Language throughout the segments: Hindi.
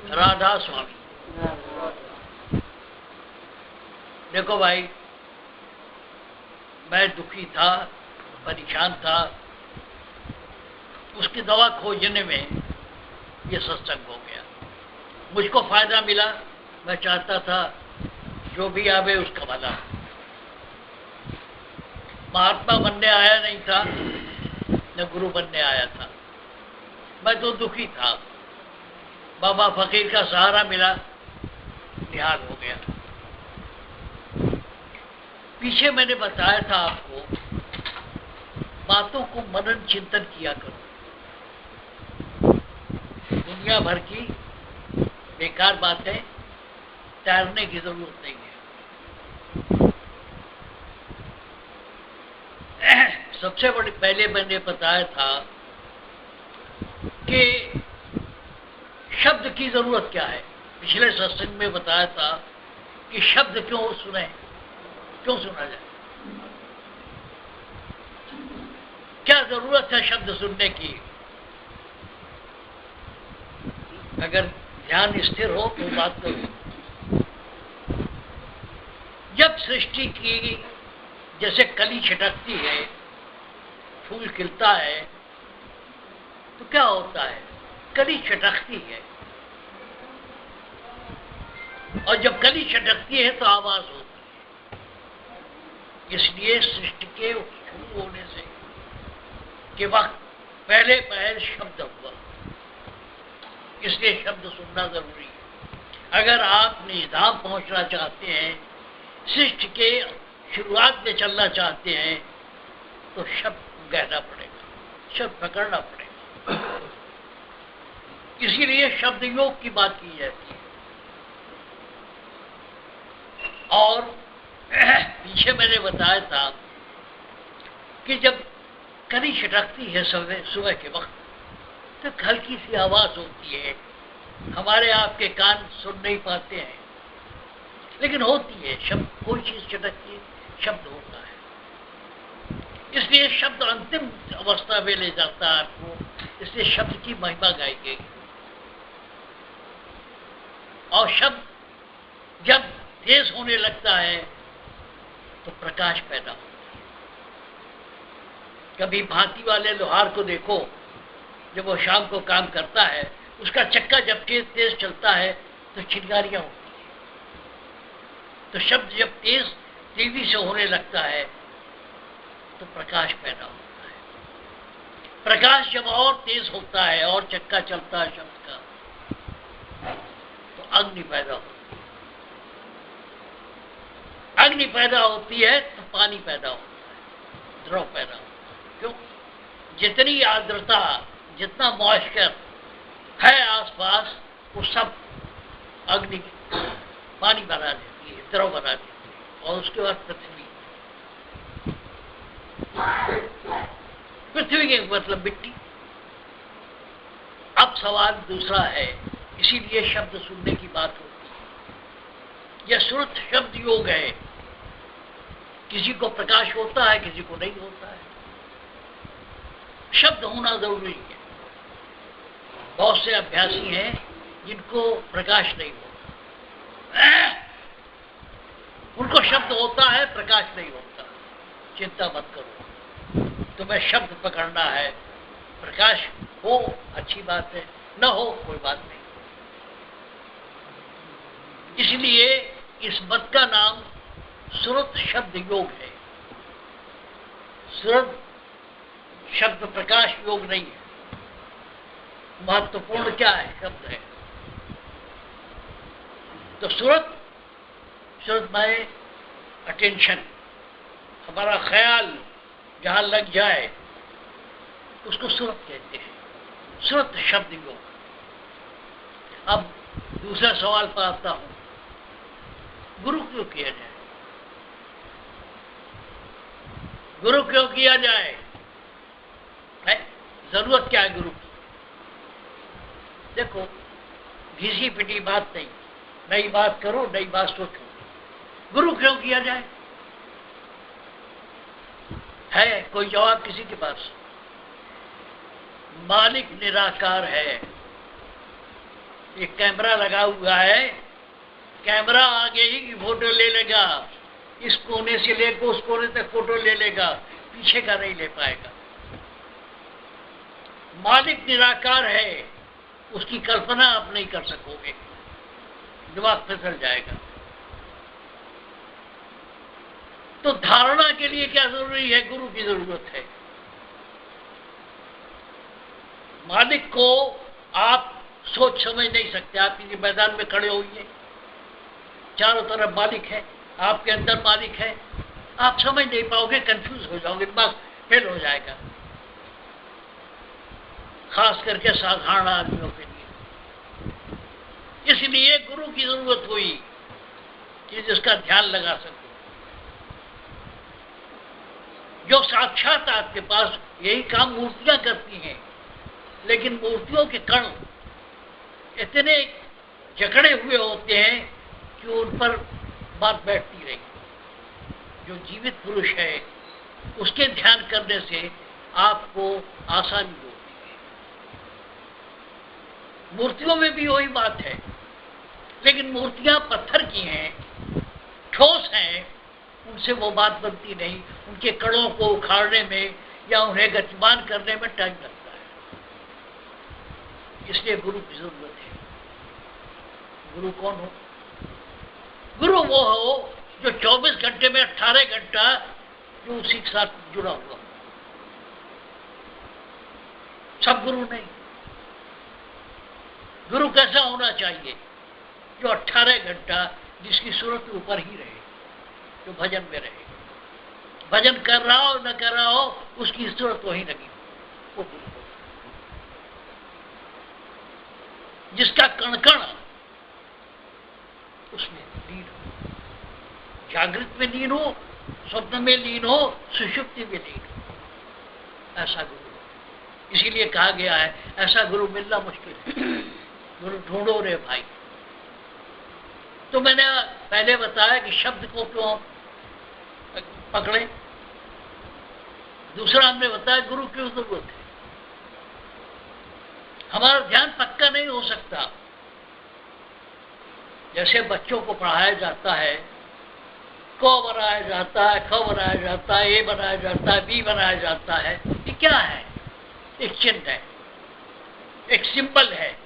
राधा स्वामी। देखो भाई, मैं दुखी था, परेशान था, उसकी दवा खोजने में ये सत्संग हो गया। मुझको फायदा मिला, मैं चाहता था जो भी आवे उसका भला। महात्मा बनने आया नहीं था, न गुरु बनने आया था, मैं तो दुखी था। बाबा फकीर का सहारा मिला, निहाल हो गया। पीछे मैंने बताया था आपको, बातों को मनन चिंतन किया करो। दुनिया भर की बेकार बातें तैरने की जरूरत नहीं है। सबसे बड़ी पहले मैंने बताया था कि शब्द की जरूरत क्या है। पिछले सत्संग में बताया था कि शब्द क्यों सुने, क्यों सुना जाए, क्या जरूरत है शब्द सुनने की। अगर ध्यान स्थिर हो तो बात करो। जब सृष्टि की जैसे कली छिटकती है, फूल खिलता है, तो क्या होता है, कली छिटकती है, और जब कली छिटकती है तो आवाज होती है। इसलिए सृष्टि के शुरू होने से के वक्त पहले पहल शब्द हुआ, इसलिए शब्द सुनना जरूरी है। अगर आप निधाम पहुंचना चाहते हैं, सृष्टि के शुरुआत में चलना चाहते हैं, तो शब्द गहना पड़ेगा, शब्द पकड़ना पड़ेगा। इसीलिए शब्द योग की बात की जाती है। और पीछे मैंने बताया था कि जब कली छिटकती है सुबह के वक्त, तो हल्की सी आवाज होती है, हमारे आपके कान सुन नहीं पाते हैं, लेकिन होती है। शब्द, कोई चीज छिटकती है, शब्द होता है। इसलिए शब्द अंतिम अवस्था में ले जाता है आपको, इसलिए शब्द की महिमा गाई गई। और शब्द जब तेज होने लगता है तो प्रकाश पैदा होता है। कभी भांति वाले लोहार को देखो, जब वो शाम को काम करता है, उसका चक्का जब तेज चलता है तो चिंगारियां होती है। तो शब्द जब तेजी से होने लगता है तो प्रकाश पैदा होता है। प्रकाश जब और तेज होता है और चक्का चलता है शब्द का, तो अग्नि पैदा होती है। अग्नि पैदा होती है तो पानी पैदा होता है, द्रव पैदा होता है। क्यों? जितनी आर्द्रता, जितना मॉइस्चर है आसपास, वो सब अग्नि पानी बना देती है, द्रव बना देती है। और उसके बाद पृथ्वी के मतलब मिट्टी। अब सवाल दूसरा है, इसीलिए शब्द सुनने की बात होती है। यह श्रुत शब्द योग है। किसी को प्रकाश होता है, किसी को नहीं होता है। शब्द होना जरूरी है। बहुत से अभ्यासी हैं जिनको प्रकाश नहीं होता, उनको शब्द होता है, प्रकाश नहीं होता। चिंता मत करो, तुम्हें शब्द पकड़ना है। प्रकाश हो अच्छी बात है, न हो कोई बात नहीं। इसलिए इस मत का नाम श्रुत शब्द योग है। श्रुत शब्द प्रकाश योग नहीं है। महत्वपूर्ण क्या है? शब्द है। तो श्रुत में अटेंशन, हमारा ख्याल जहां लग जाए उसको श्रुत कहते हैं। श्रुत शब्द योग। अब दूसरा सवाल पर आता हूं, गुरु क्यों किया जाए? गुरु क्यों किया जाए? जरूरत क्या है गुरु की? देखो, घिसी पिटी बात नहीं, नई बात करो, नई बात सोचो। गुरु क्यों किया जाए? है कोई जवाब किसी के पास? मालिक निराकार है, एक कैमरा लगा हुआ है, कैमरा आगे ही फोटो ले लेगा, इस कोने से लेकर उस कोने तक फोटो ले लेगा, पीछे का नहीं ले पाएगा। मालिक निराकार है, उसकी कल्पना आप नहीं कर सकोगे, दिमाग फिसल जाएगा। तो धारणा के लिए क्या जरूरी है? गुरु की जरूरत है। मालिक को आप सोच समझ नहीं सकते। आप किसी मैदान में खड़े होइए, चारों तरफ मालिक है, आपके अंदर मालिक है, आप समझ नहीं पाओगे, कंफ्यूज हो जाओगे, दिमाग फेल हो जाएगा, खास करके साधारण आदमियों के लिए। इसलिए गुरु की जरूरत हुई कि जिसका ध्यान लगा सके, जो साक्षात आपके पास। यही काम मूर्तियां करती हैं, लेकिन मूर्तियों के कण इतने जकड़े हुए होते हैं कि उन पर बात बैठती रही। जो जीवित पुरुष है, उसके ध्यान करने से आपको आसानी होती है। मूर्तियों में भी वही बात है, लेकिन मूर्तियां पत्थर की हैं, ठोस हैं, उनसे वो बात बनती नहीं। उनके कणों को उखाड़ने में या उन्हें गतिमान करने में टाइम लगता है। इसलिए गुरु की जरूरत है। गुरु कौन हो? गुरु वो हो जो 24 घंटे में 18 घंटा जो उसी के साथ जुड़ा हुआ। सब गुरु नहीं। गुरु कैसा होना चाहिए? जो 18 घंटा जिसकी सूरत ऊपर ही रहे, जो भजन में रहे, भजन कर रहा हो न कर रहा हो, उसकी सूरत वही लगी, वो गुरु हो। जिसका कण कण उसमें लीन हो, जागृत में लीन हो, स्वप्न में लीन हो, सुषुप्ति में लीन हो, ऐसा गुरु हो। इसीलिए कहा गया है ऐसा गुरु मिलना मुश्किल है। गुरु ढूंढो रे भाई। तो मैंने पहले बताया कि शब्द को क्यों पकड़े। दूसरा हमने बताया गुरु क्यों जरूरत है। हमारा ध्यान पक्का नहीं हो सकता। जैसे बच्चों को पढ़ाया जाता है, क बनाया जाता है, ख बनाया जाता है, ए बनाया जाता है, बी बनाया जाता है, ये क्या है? एक चिन्ह है, एक सिंबल है।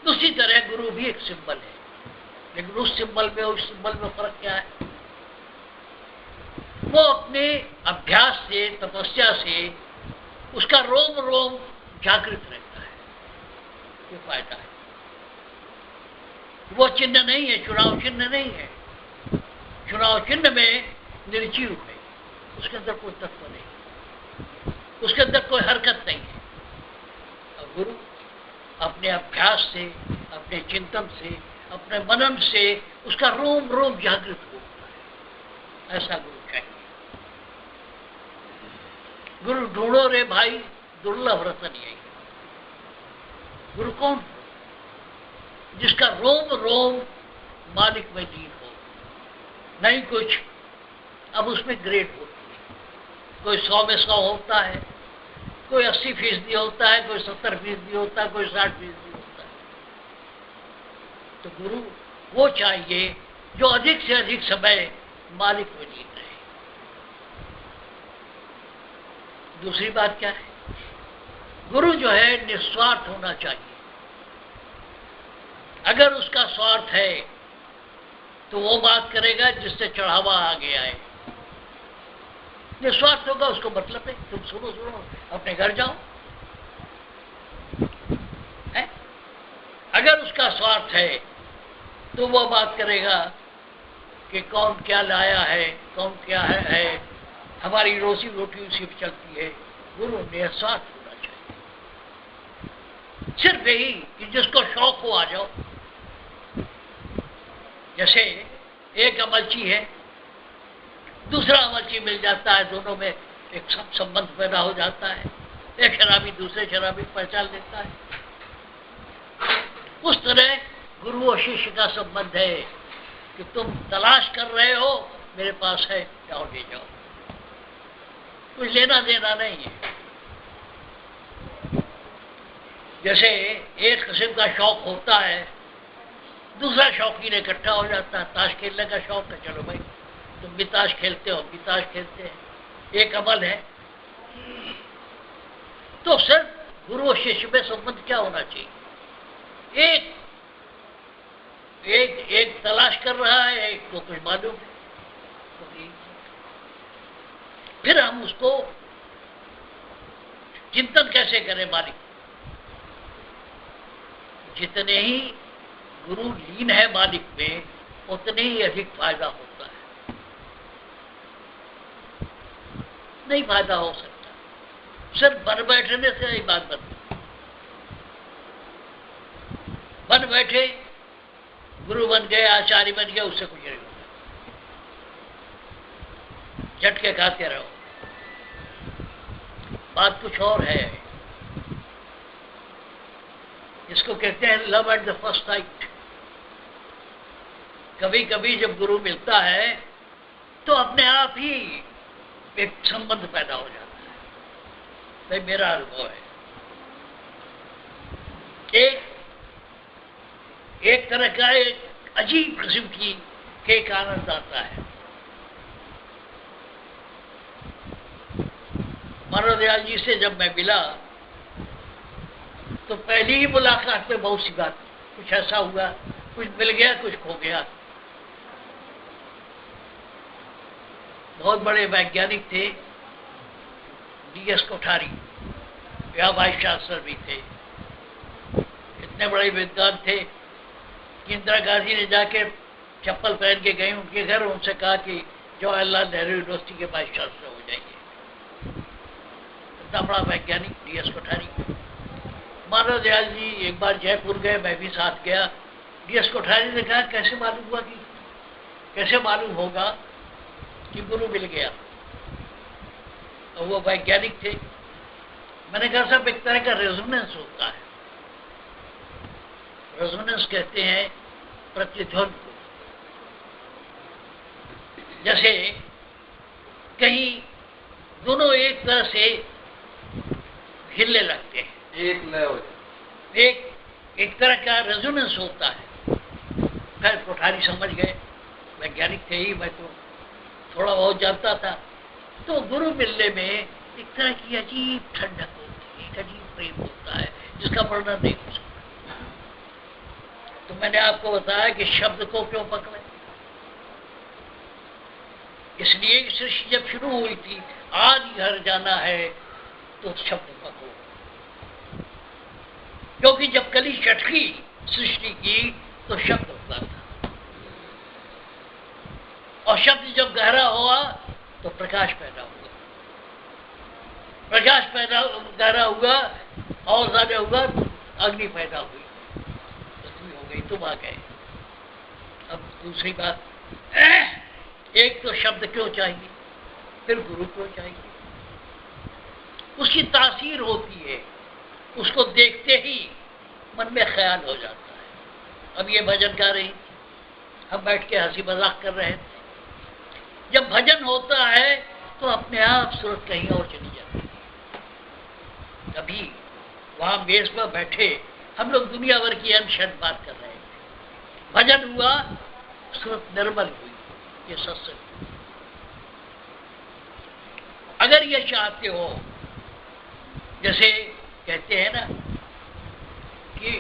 उसी तरह गुरु भी एक सिंबल है, लेकिन उस सिंबल में उस सिंबल में फर्क क्या है? वो अपने अभ्यास से, तपस्या से उसका रोम रोम जागृत रहता है, ये फायदा है। वो चिन्ह नहीं है, चुनाव चिन्ह नहीं है। चुनाव चिन्ह में निर्जीव है, उसके अंदर कोई तत्व नहीं, उसके अंदर कोई हरकत नहीं है। और गुरु अपने अभ्यास से, अपने चिंतन से, अपने मनन से उसका रोम रोम जागृत होता है। ऐसा गुरु चाहिए। गुरु ढूंढो रे भाई, दुर्लभ रतन यही। गुरु कौन? जिसका रोम रोम मालिक में लीन हो, नहीं कुछ। अब उसमें ग्रेड होती है, कोई 100 में 100 होता है, कोई 80% होता है, कोई 70% होता है, कोई 60% होता है। तो गुरु वो चाहिए जो अधिक से अधिक समय मालिक में लीन रहे। दूसरी बात क्या है? गुरु जो है निस्वार्थ होना चाहिए। अगर उसका स्वार्थ है तो वो बात करेगा जिससे चढ़ावा आ गया है। निस्वार्थ होगा, उसको मतलब है तुम सुनो सुनो अपने घर जाओ है? अगर उसका स्वार्थ है तो वो बात करेगा कि कौन क्या लाया है, कौन क्या है, हमारी रोजी रोटी उसी पर चलती है। गुरु निस्वार्थ होना चाहिए। सिर्फ यही कि जिसको शौक हो आ जाओ। जैसे एक अमलची है, दूसरा अमलची मिल जाता है, दोनों में एक संबंध पैदा हो जाता है। एक शराबी दूसरे शराबी को पहचान लेता है। उस तरह गुरु और शिष्य का संबंध है कि तुम तलाश कर रहे हो, मेरे पास है, जाओ ले जाओ, कुछ लेना देना नहीं है। जैसे एक किस्म का शौक होता है, दूसरा शौकीन इकट्ठा हो जाता है। ताश खेलने का शौक है, चलो भाई तुम भी ताश खेलते हो, भी ताश खेलते हैं, एक अमल है। तो सर गुरु और शिष्य में संबंध क्या होना चाहिए? एक एक एक तलाश कर रहा है, एक को कुछ मालूम है, तो फिर हम उसको चिंतन कैसे करें मालिक? जितने ही गुरु लीन है मालिक में, उतने ही अधिक फायदा होता है। नहीं फायदा हो सकता सिर्फ बन बैठने से ही बात बनती। बन बैठे, गुरु बन गए, आचार्य बन गए, उससे कुछ नहीं होता। झटके खाते रहो। बात कुछ और है, इसको कहते हैं love at the first sight. कभी कभी जब गुरु मिलता है तो अपने आप ही एक संबंध पैदा हो जाता है। भाई मेरा अनुभव है, एक तरह का एक अजीब किस्म की एक आनंद आता है। मनोदयाल जी से जब मैं मिला तो पहली ही मुलाकात में बहुत सी बात, कुछ ऐसा हुआ, कुछ मिल गया, कुछ खो गया। बहुत बड़े वैज्ञानिक थे, डी.एस. कोठारी, या वाइस चांसलर भी थे। इतने बड़े विद्वान थे कि इंदिरा गांधी ने जाके चप्पल पहन के गए उनके घर, उनसे कहा कि जवाहरलाल नेहरू यूनिवर्सिटी के वाइस चांसलर हो जाएंगे। इतना बड़ा वैज्ञानिक डी.एस. कोठारी। मानवदयाल जी एक बार जयपुर गए, मैं भी साथ गया। डी.एस. कोठारी ने कहा कैसे मालूम हुआ कि कैसे मालूम होगा कि गुरु मिल गया? और वो वैज्ञानिक थे। मैंने कहा साहब एक तरह का रेजोनेंस होता है। रेजोनेंस कहते हैं प्रतिध्वनि को। जैसे कहीं दोनों एक तरह से हिलने लगते हैं, एक लय हो जाए, एक तरह का रेजोनेंस होता है। खैर कोठारी समझ गए, वैज्ञानिक थे ही, मैं तो थोड़ा बहुत जानता था। तो गुरु मिलने में एक तरह की अजीब ठंडक होती है, एक अजीब प्रेम होता है जिसका वर्णन नहीं हो सकता। तो मैंने आपको बताया कि शब्द को क्यों पकड़े, इसलिए सृष्टि जब शुरू हुई थी, आज घर जाना है तो शब्द पकड़ो। क्योंकि जब कली चटकी सृष्टि की तो शब्द होता था, और शब्द जब गहरा हुआ तो प्रकाश पैदा हुआ, प्रकाश पैदा गहरा हुआ और ज्यादा हुआ, अग्नि पैदा हुई, पृथ्वी हो गई, तुम आ गए। अब दूसरी बात, एक तो शब्द क्यों चाहिए, फिर गुरु क्यों चाहिए? उसकी तासीर होती है, उसको देखते ही मन में ख्याल हो जाता है। अब ये भजन गा रही, हम बैठ के हंसी मजाक कर रहे थे। जब भजन होता है तो अपने आप सूरत कहीं और चली जाती है। कभी वहां मेज पर बैठे हम लोग दुनिया भर की अनशन बात कर रहे थे, भजन हुआ, सूरत निर्मल हुई। ये सत्संग। अगर ये चाहते हो, जैसे कहते हैं ना कि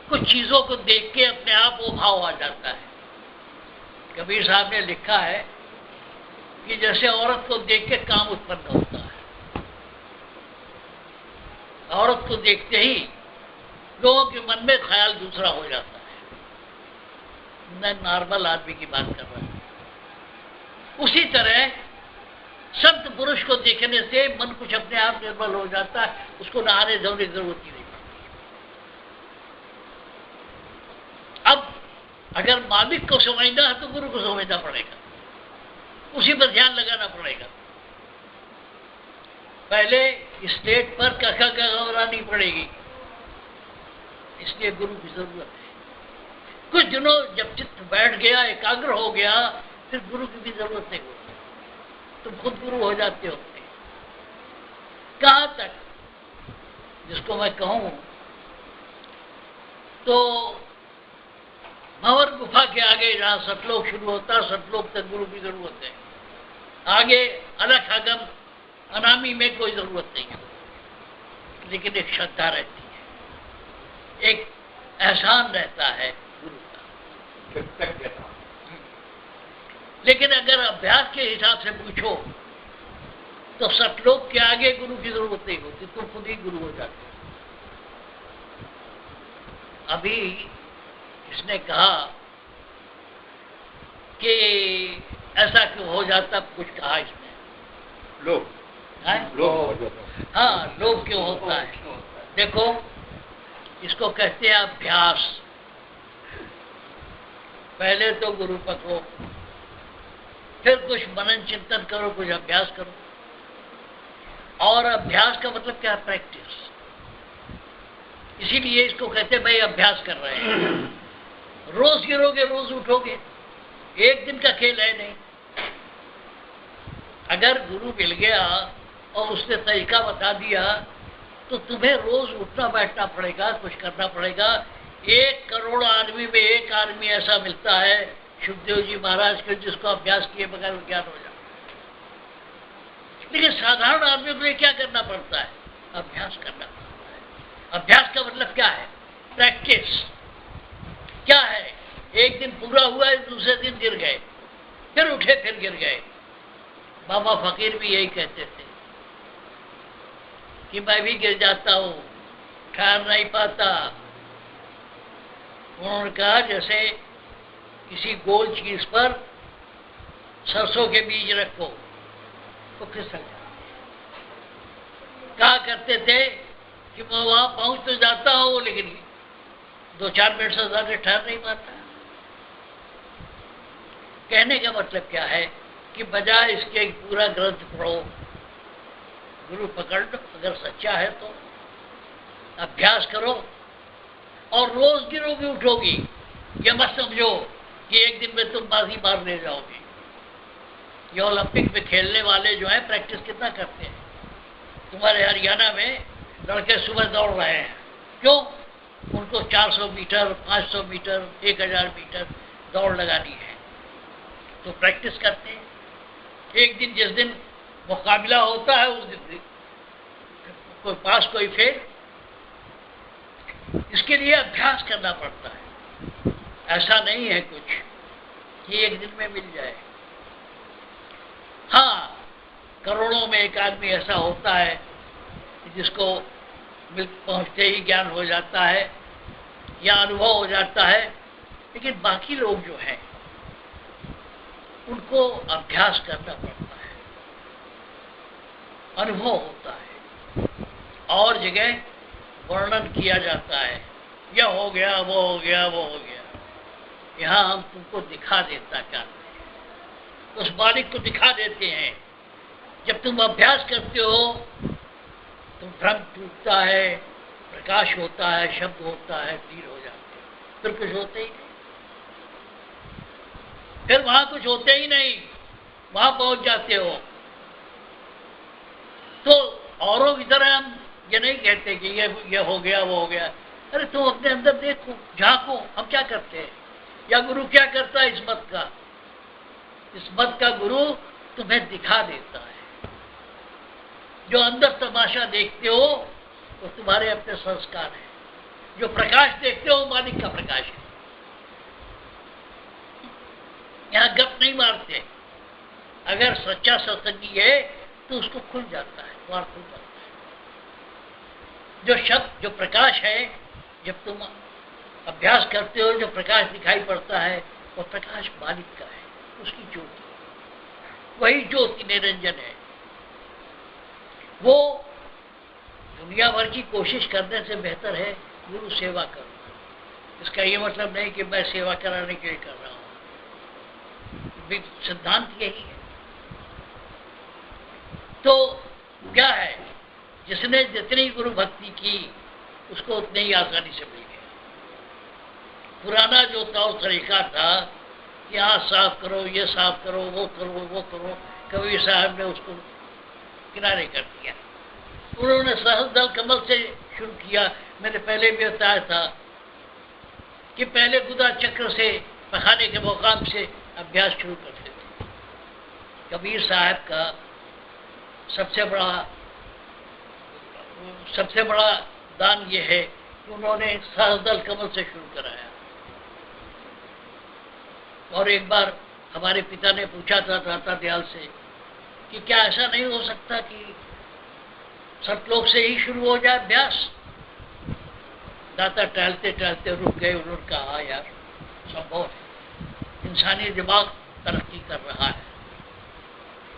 कुछ चीजों को देख के अपने आप वो भाव आ जाता है। कबीर साहब ने लिखा है कि जैसे औरत को देख के काम उत्पन्न होता है, औरत को देखते ही लोगों के मन में ख्याल दूसरा हो जाता है। मैं नॉर्मल आदमी की बात कर रहा हूं। उसी तरह संत पुरुष को देखने से मन कुछ अपने आप निर्मल हो जाता है, उसको नहाने धोने की जरूरत ही नहीं पड़ती। अब अगर मालिक को समझना है तो गुरु को समझना पड़ेगा, उसी पर ध्यान लगाना पड़ेगा। पहले स्टेट पर कखा गौरानी पड़ेगी, इसलिए गुरु की जरूरत है। कुछ दिनों जब चित्त बैठ गया, एकाग्र हो गया, फिर गुरु की भी जरूरत नहीं होती, तुम खुद गुरु हो जाते हो। कहां तक, जिसको मैं कहूं तो भंवर गुफा के आगे जहाँ सतलोक शुरू होता है, सतलोक तक गुरु की जरूरत है। आगे अलग आगम अनामी में कोई जरूरत नहीं है, लेकिन एक श्रद्धा रहती है, एक एहसान रहता है गुरु का। लेकिन अगर अभ्यास के हिसाब से पूछो तो सतलोक के आगे गुरु की जरूरत नहीं होती, तुम खुद ही गुरु हो जाते हो। अभी इसने कहा कि ऐसा क्यों हो जाता, कुछ कहा इसने, लोभ हाँ लोभ क्यों होता है। देखो इसको कहते हैं अभ्यास। पहले तो गुरु पकड़ो, फिर कुछ मनन चिंतन करो, कुछ अभ्यास करो। और अभ्यास का मतलब क्या है? प्रैक्टिस। इसीलिए इसको कहते हैं भाई अभ्यास कर रहे हैं। रोज गिरोगे रोज उठोगे, एक दिन का खेल है नहीं। अगर गुरु मिल गया और उसने तरीका बता दिया तो तुम्हें रोज उठना बैठना पड़ेगा, कुछ करना पड़ेगा। 1 करोड़ आदमी में एक आदमी ऐसा मिलता है सुखदेव जी महाराज के, जिसको अभ्यास किए बगैर ज्ञान हो जाता है। लेकिन साधारण आदमी को क्या करना पड़ता है? अभ्यास करना पड़ता है। अभ्यास का मतलब क्या है? प्रैक्टिस। क्या है? एक दिन पूरा हुआ, दूसरे दिन गिर गए, फिर उठे, फिर गिर गए। बाबा फकीर भी यही कहते थे कि मैं भी गिर जाता हूँ, ठहर नहीं पाता। उन्होंने कहा जैसे किसी गोल चीज पर सरसों के बीज रखो तो फिसल जाते। कहा करते थे कि मैं वहां पहुंच तो जाता हूं, लेकिन 2-4 मिनट से ज्यादा ठहर नहीं पाता। कहने का मतलब क्या है कि बजाय इसके पूरा ग्रंथ पढ़ो, गुरु पकड़ लो, अगर सच्चा है तो अभ्यास करो। और रोज गिरोगी उठोगी। ये मत समझो कि एक दिन में तुम बाजी मार ले जाओगे। ये ओलंपिक में खेलने वाले जो है प्रैक्टिस कितना करते हैं। तुम्हारे हरियाणा में लड़के सुबह दौड़ रहे हैं, क्यों? उनको 400 मीटर, 500 मीटर, 1000 मीटर दौड़ लगानी है, तो प्रैक्टिस करते हैं। एक दिन जिस दिन मुकाबला होता है उस दिन कोई पास कोई फेल। इसके लिए अभ्यास करना पड़ता है। ऐसा नहीं है कुछ कि एक दिन में मिल जाए। हाँ, करोड़ों में एक आदमी ऐसा होता है जिसको पहुंचते ही ज्ञान हो जाता है या अनुभव हो जाता है। लेकिन बाकी लोग जो हैं उनको अभ्यास करना पड़ता है, अनुभव होता है। और जगह वर्णन किया जाता है, यह हो गया, वो हो गया, वो हो गया। यहाँ हम तुमको दिखा देता क्या, उस मालिक को दिखा देते हैं। जब तुम अभ्यास करते हो तुम भ्रम टूटता है, प्रकाश होता है, शब्द होता है, तीर हो जाते हैं, फिर कुछ होते ही नहीं। फिर वहां कुछ होते ही नहीं, वहां पहुंच जाते हो। तो औरों की तरह हम ये नहीं कहते कि ये हो गया, वो हो गया। अरे तुम अपने अंदर देखो, झांको, हम क्या करते हैं या गुरु क्या करता है इस मत का। इस मत का गुरु तुम्हें दिखा देता है। जो अंदर तमाशा देखते हो वो तुम्हारे अपने संस्कार है। जो प्रकाश देखते हो मालिक का प्रकाश है। यहाँ गप नहीं मारते। अगर सच्चा सत्संगी है तो उसको खुल जाता है, द्वार खुल जाता है। जो शब्द, जो प्रकाश है, जब तुम अभ्यास करते हो जो प्रकाश दिखाई पड़ता है वो प्रकाश मालिक का है, उसकी ज्योति। वही ज्योति निरंजन है। वो दुनिया भर की कोशिश करने से बेहतर है गुरु सेवा करो। इसका ये मतलब नहीं कि मैं सेवा कराने के लिए कर रहा हूँ। सिद्धांत यही है। तो क्या है, जिसने जितनी गुरु भक्ति की उसको उतनी ही आसानी से मिल गया। पुराना जो तौर तरीका था, यहाँ साफ करो, ये साफ करो, वो करो, वो करो, कबीर साहब ने उसको किनारे कर दिया। उन्होंने सहस्त्र दल कमल से शुरू किया। मैंने पहले भी बताया था कि पहले गुदा चक्र से पखाने के मुकाम से अभ्यास शुरू करते थे। कबीर साहब का सबसे बड़ा दान ये है कि उन्होंने सहजदल कमल से शुरू कराया। और एक बार हमारे पिता ने पूछा था दाता दयाल से कि क्या ऐसा नहीं हो सकता कि सतलोक से ही शुरू हो जाए अभ्यास। दाता टहलते टहलते रुक गए। उन्होंने कहा हाँ यार, संभव है, इंसानी दिमाग तरक्की कर रहा है।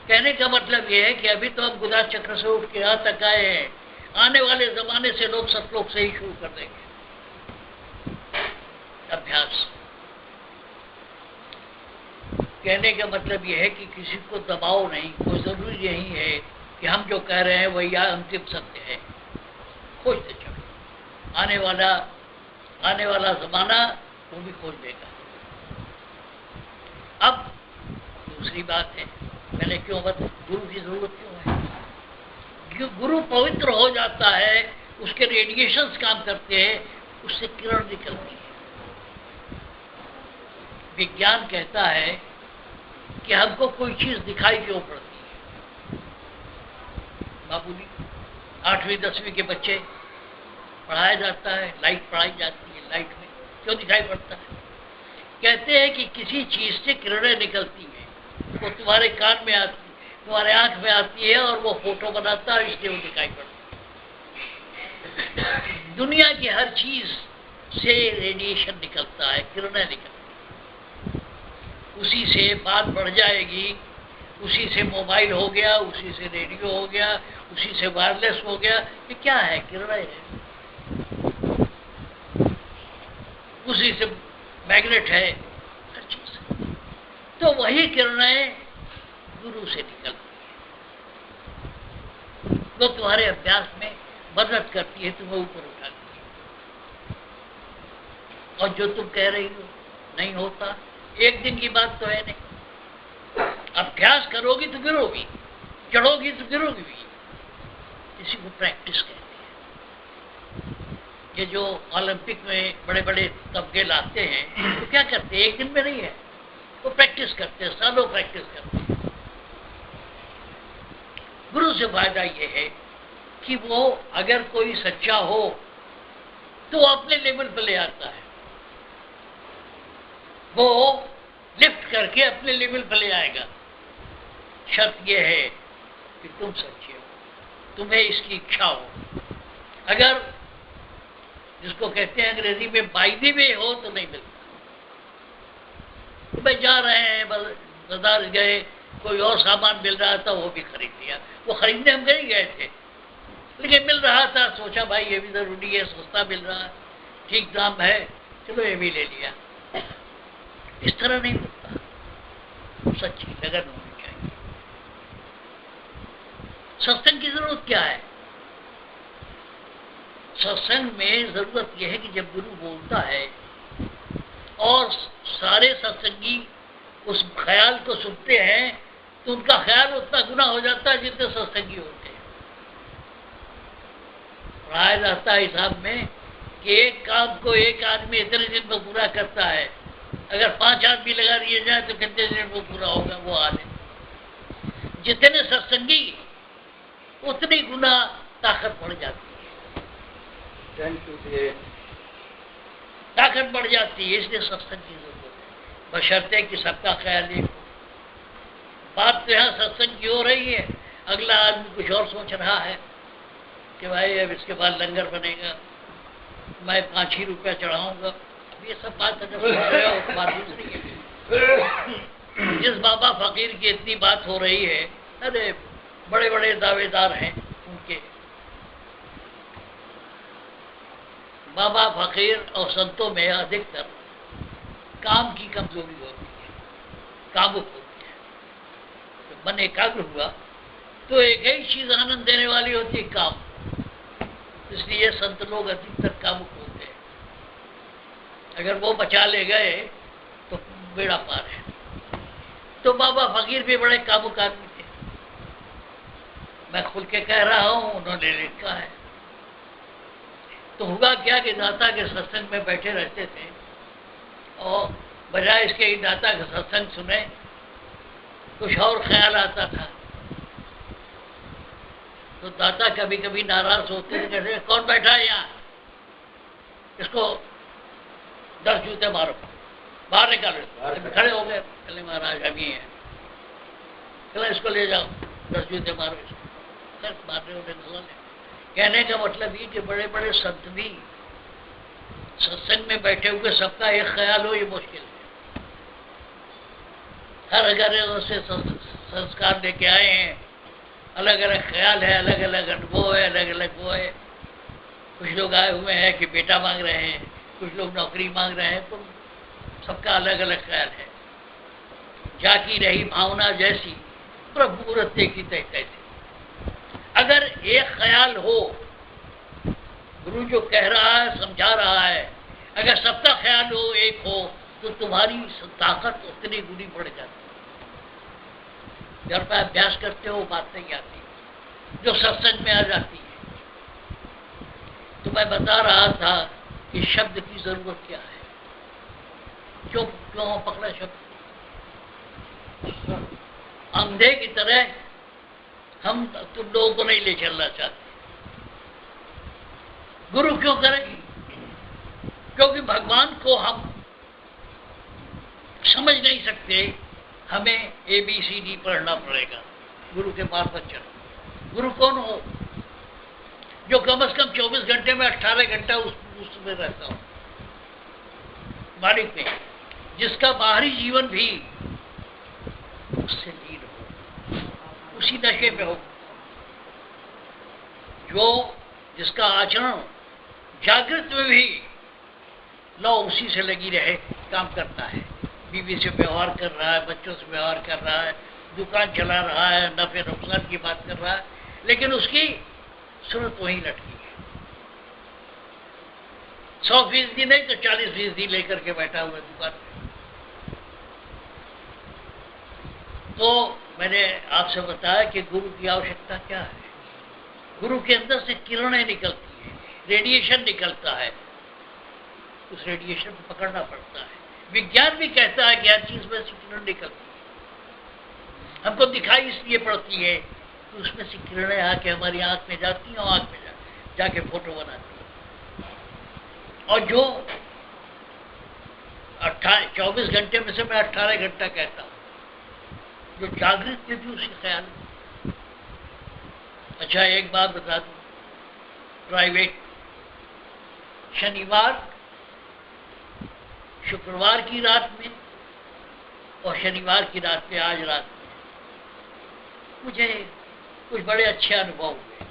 कहने का मतलब यह है कि अभी तो हम गुदा चक्र से उठ के यहाँ तक आए हैं, आने वाले जमाने से लोग सतलोक से ही शुरू कर देंगे अभ्यास। कहने का मतलब यह है कि किसी को दबाव नहीं, कोई जरूरी नहीं है कि हम जो कह रहे हैं वही अंतिम सत्य है। खोजते चलो, आने वाला जमाना वो भी खोज देगा। अब दूसरी बात है, मैंने क्यों बता, गुरु की जरूरत क्यों है? क्यों गुरु पवित्र हो जाता है, उसके रेडिएशंस काम करते हैं, उससे किरण निकलती है। विज्ञान कहता है कि हमको कोई चीज दिखाई क्यों पड़ती है। बाबूजी 8वीं 10वीं के बच्चे पढ़ाया जाता है, लाइट पढ़ाई जाती है, लाइट में क्यों दिखाई पड़ता है? कहते हैं कि किसी चीज से किरणें निकलती हैं, वो तुम्हारे कान में आती है, तुम्हारे आंख में आती है और वो फोटो बनाता है, इसलिए वो दिखाई पड़ता है। दुनिया की हर चीज से रेडिएशन निकलता है, किरणें निकलती है। उसी से बात बढ़ जाएगी, उसी से मोबाइल हो गया, उसी से रेडियो हो गया, उसी से वायरलेस हो गया। ये क्या है? किरणें है। उसी से मैग्नेट है, हर चीज। तो वही किरणें गुरु से निकलती है, तो तुम्हारे अभ्यास में मदद करती है, तुम्हें ऊपर उठाती है। और जो तुम कह रही हो नहीं होता, एक दिन की बात तो है नहीं। अभ्यास करोगी तो गिरोगी, चढ़ोगी तो गिरोगी भी। इसी को प्रैक्टिस कहते हैं। ये जो ओलंपिक में बड़े बड़े तमगे लाते हैं, तो क्या करते हैं? एक दिन में नहीं है, वो प्रैक्टिस करते हैं, सालों प्रैक्टिस करते हैं। गुरु से फायदा ये है कि वो अगर कोई सच्चा हो तो अपने लेवल पर ले आता है, वो लिफ्ट करके अपने लेवल पर ले आएगा। शर्त यह है कि तुम सच्चे हो, तुम्हें इसकी इच्छा हो। अगर जिसको कहते हैं अंग्रेजी में बाय द वे हो तो नहीं मिलता। तो भाई जा रहे हैं, बाजार गए, कोई और सामान मिल रहा था, वो भी खरीद लिया। वो खरीदने हम नहीं गए थे, लेकिन मिल रहा था, सोचा भाई ये भी जरूरी है, सस्ता मिल रहा है, ठीक दाम है, चलो ये भी ले लिया। इस तरह नहीं मिलता। सच्ची लगन होनी चाहिए। सत्संग की जरूरत क्या है? सत्संग में जरूरत यह है कि जब गुरु बोलता है और सारे सत्संगी उस ख्याल को सुनते हैं, तो उनका ख्याल उतना गुना हो जाता है जितने सत्संगी होते हैं। पढ़ाया जाता है हिसाब में कि एक काम को एक आदमी इतने दिन में पूरा करता है, अगर 5 आदमी लगा दिए जाए तो कितने दिन में पूरा होगा वो आदमी। जितने सत्संगी उतनी गुना ताकत बढ़ जाती है, ताकत बढ़ जाती है। इसलिए सत्संग की जरूरत है, बशर्ते कि सबका ख्याल एक हो। बात तो यहाँ सत्संग की हो रही है, अगला आदमी कुछ और सोच रहा है कि भाई अब इसके बाद लंगर बनेगा, मैं 5 ही रुपया चढ़ाऊंगा। ये सब बात अगर सुन रहे हो तो बात दूसरी है। जिस बाबा फकीर की इतनी बात हो रही है, अरे बड़े बड़े दावेदार हैं उनके। बाबा फकीर और संतों में अधिकतर काम की कमजोरी होती है, कामुक होती है। तो मन एकाग्र हुआ तो एक ही चीज आनंद देने वाली होती है, काम। इसलिए संत लोग अधिकतर कामुक होते हैं। अगर वो बचा ले गए तो बेड़ा पार है। तो बाबा फकीर भी बड़े कामुक आदमी थे, मैं खुल के कह रहा हूं, उन्होंने लिखा है। तो हुआ क्या कि दाता के सत्संग में बैठे रहते थे और बजाय इसके ही दाता का सत्संग सुने कुछ और ख्याल आता था। तो दाता कभी कभी नाराज होते थे, कहते कौन बैठा है यहाँ, इसको 10 जूते मारो, बाहर निकालो। खड़े हो गए, चले महाराज अभी हैं, चलो इसको ले जाओ, 10 जूते मारो इसको। मारने होने वाले। कहने का मतलब ये कि बड़े बड़े संत भी सत्संग में बैठे हुए सबका एक ख्याल हो, ये मुश्किल है। हर घर से संस्कार लेके आए हैं, अलग अलग ख्याल है, अलग अलग अनुभव है, अलग अलग वो है। कुछ लोग आए हुए हैं कि बेटा मांग रहे हैं, कुछ लोग नौकरी मांग रहे हैं, तो सबका अलग अलग ख्याल है। जाकी रही भावना जैसी प्रभु मुहूर्त की तय तैसी। अगर एक ख्याल हो, गुरु जो कह रहा है समझा रहा है, अगर सबका ख्याल हो, एक हो, तो तुम्हारी ताकत उतनी गुनी बढ़ जाती है। जब पे अभ्यास करते हो बात नहीं आती, जो सत्संग में आ जाती है। तो मैं बता रहा था कि शब्द की जरूरत क्या है, क्यों क्यों पकड़ा शब्द। अंधे की तरह हम तुम लोगों को नहीं ले चलना चाहते। गुरु क्यों करें? क्योंकि भगवान को हम समझ नहीं सकते, हमें ABCD पढ़ना पड़ेगा, गुरु के मार्फत चलो। गुरु कौन हो? जो कम से कम 24 घंटे में 18 घंटा उसमें रहता हो, मालिक में, जिसका बाहरी जीवन भी उससे लीन हो, उसी नशे में हो, जो जिसका आचरण जागृत में भी लो उसी से लगी रहे, काम करता है। बीवी से व्यवहार कर रहा है, बच्चों से व्यवहार कर रहा है, दुकान चला रहा है, नफे नुकसान की बात कर रहा है, लेकिन उसकी सूरत वहीं लटकी है। 100% नहीं तो 40% लेकर के बैठा हुआ दुकान में। तो मैंने आपसे बताया कि गुरु की आवश्यकता क्या है। गुरु के अंदर से किरणें निकलती है, रेडिएशन निकलता है, उस रेडिएशन को पकड़ना पड़ता है। विज्ञान भी कहता है कि हर चीज में से किरण निकलती है, हमको दिखाई इसलिए पड़ती है कि उसमें से किरणें आके हमारी आंख में जाती हैं और आंख में जाके फोटो बनाती हैं। और जो 24 घंटे में से मैं 18 घंटा कहता हूँ, जो जागृत थे उसी ख्याल में। अच्छा एक बात बता दूं, प्राइवेट शनिवार शुक्रवार की रात में और शनिवार की रात में, आज रात में मुझे कुछ बड़े अच्छे अनुभव हुए।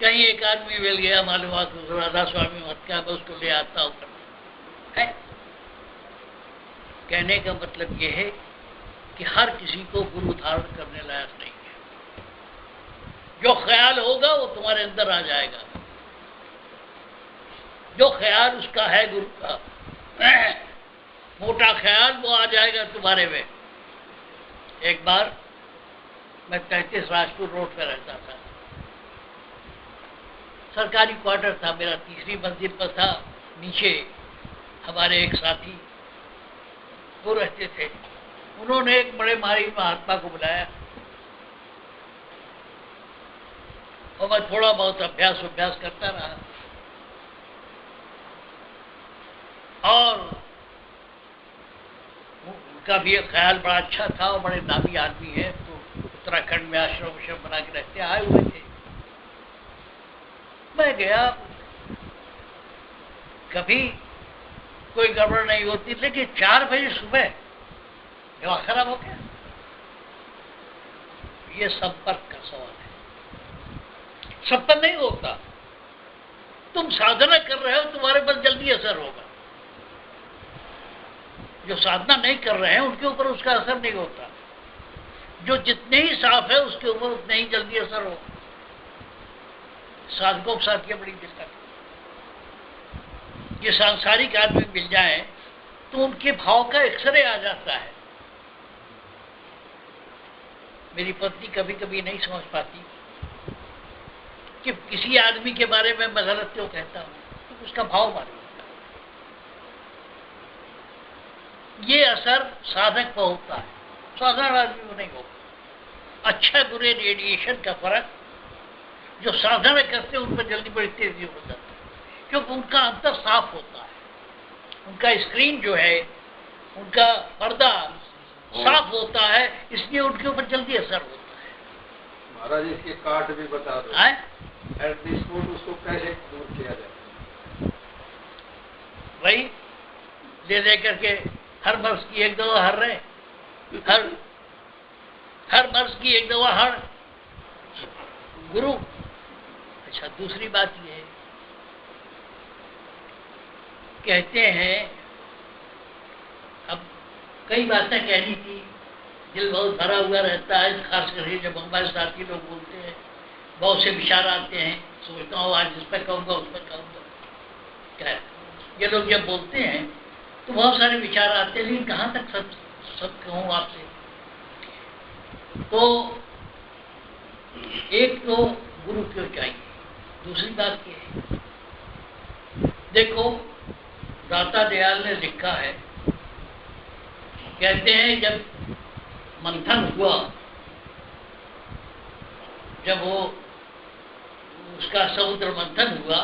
कहीं एक आदमी मिल गया, मालूम हुआ कि राधा स्वामी मत का, मैं उसको ले आता हूँ। कहने का मतलब यह है कि हर किसी को गुरु धारण करने लायक नहीं है। जो ख्याल होगा वो तुम्हारे अंदर आ जाएगा, जो ख्याल उसका है गुरु का, मोटा ख्याल वो आ जाएगा तुम्हारे में। एक बार मैं 33 राजपुर रोड पर रहता था, सरकारी क्वार्टर था मेरा, तीसरी मंजिल पर था। नीचे हमारे एक साथी वो रहते थे, उन्होंने एक बड़े मारी महात्मा को बुलाया और मैं थोड़ा बहुत अभ्यास करता रहा। और उनका भी एक ख्याल बड़ा अच्छा था और बड़े नामी आदमी है, तो उत्तराखंड में आश्रम बना के रहते आए हुए थे। मैं गया, कभी कोई गड़बड़ नहीं होती, लेकिन 4 बजे सुबह दिमाग खराब हो गया। ये संपर्क का सवाल है, सब पर नहीं होता। तुम साधना कर रहे हो, तुम्हारे पर जल्दी असर होगा। जो साधना नहीं कर रहे हैं उनके ऊपर उसका असर नहीं होता। जो जितने ही साफ है उसके ऊपर उतने ही जल्दी असर होगा। साधकों के साथ ये बड़ी दिक्कत है। ये सांसारिक आदमी मिल जाए तो उनके भाव का एक्सरे आ जाता है। मेरी पत्नी कभी कभी नहीं समझ पाती कि किसी आदमी के बारे में मैं गलत क्यों कहता हूँ, तो उसका भाव मालूम होता है। ये असर साधक पर होता है, साधारण आदमी को नहीं होता। अच्छा बुरे रेडिएशन का फर्क जो साधना करते हैं उन पर जल्दी बड़ी तेजी हो जाता है, क्योंकि उनका अंतर साफ होता है, उनका स्क्रीन जो है, उनका पर्दा साफ होता है, इसलिए उनके ऊपर जल्दी असर होता है। महाराज इसके काट भी बता दो, एंटीस्पोर्ट उसको कैसे दूर किया जाए? वही ले लेकर के हर मर्ज की एक दवा हर रहे, हर मर्ज की एक दवा हर गुरु। अच्छा, दूसरी बात ये है, कहते हैं, अब कई बातें कहनी थी, दिल बहुत भरा हुआ रहता है, खास करके जब हमारे साथी लोग बोलते हैं, बहुत से विचार आते हैं, सोचता हूँ आज इस पर कहूँगा उस पर कहूँगा। क्या ये लोग जब बोलते हैं तो बहुत सारे विचार आते हैं, लेकिन कहाँ तक सब कहूँ आपसे। तो एक तो गुरु क्यों चाहिए, दूसरी बात ये है, देखो दाता दयाल ने लिखा है, कहते हैं जब मंथन हुआ, जब वो उसका समुद्र मंथन हुआ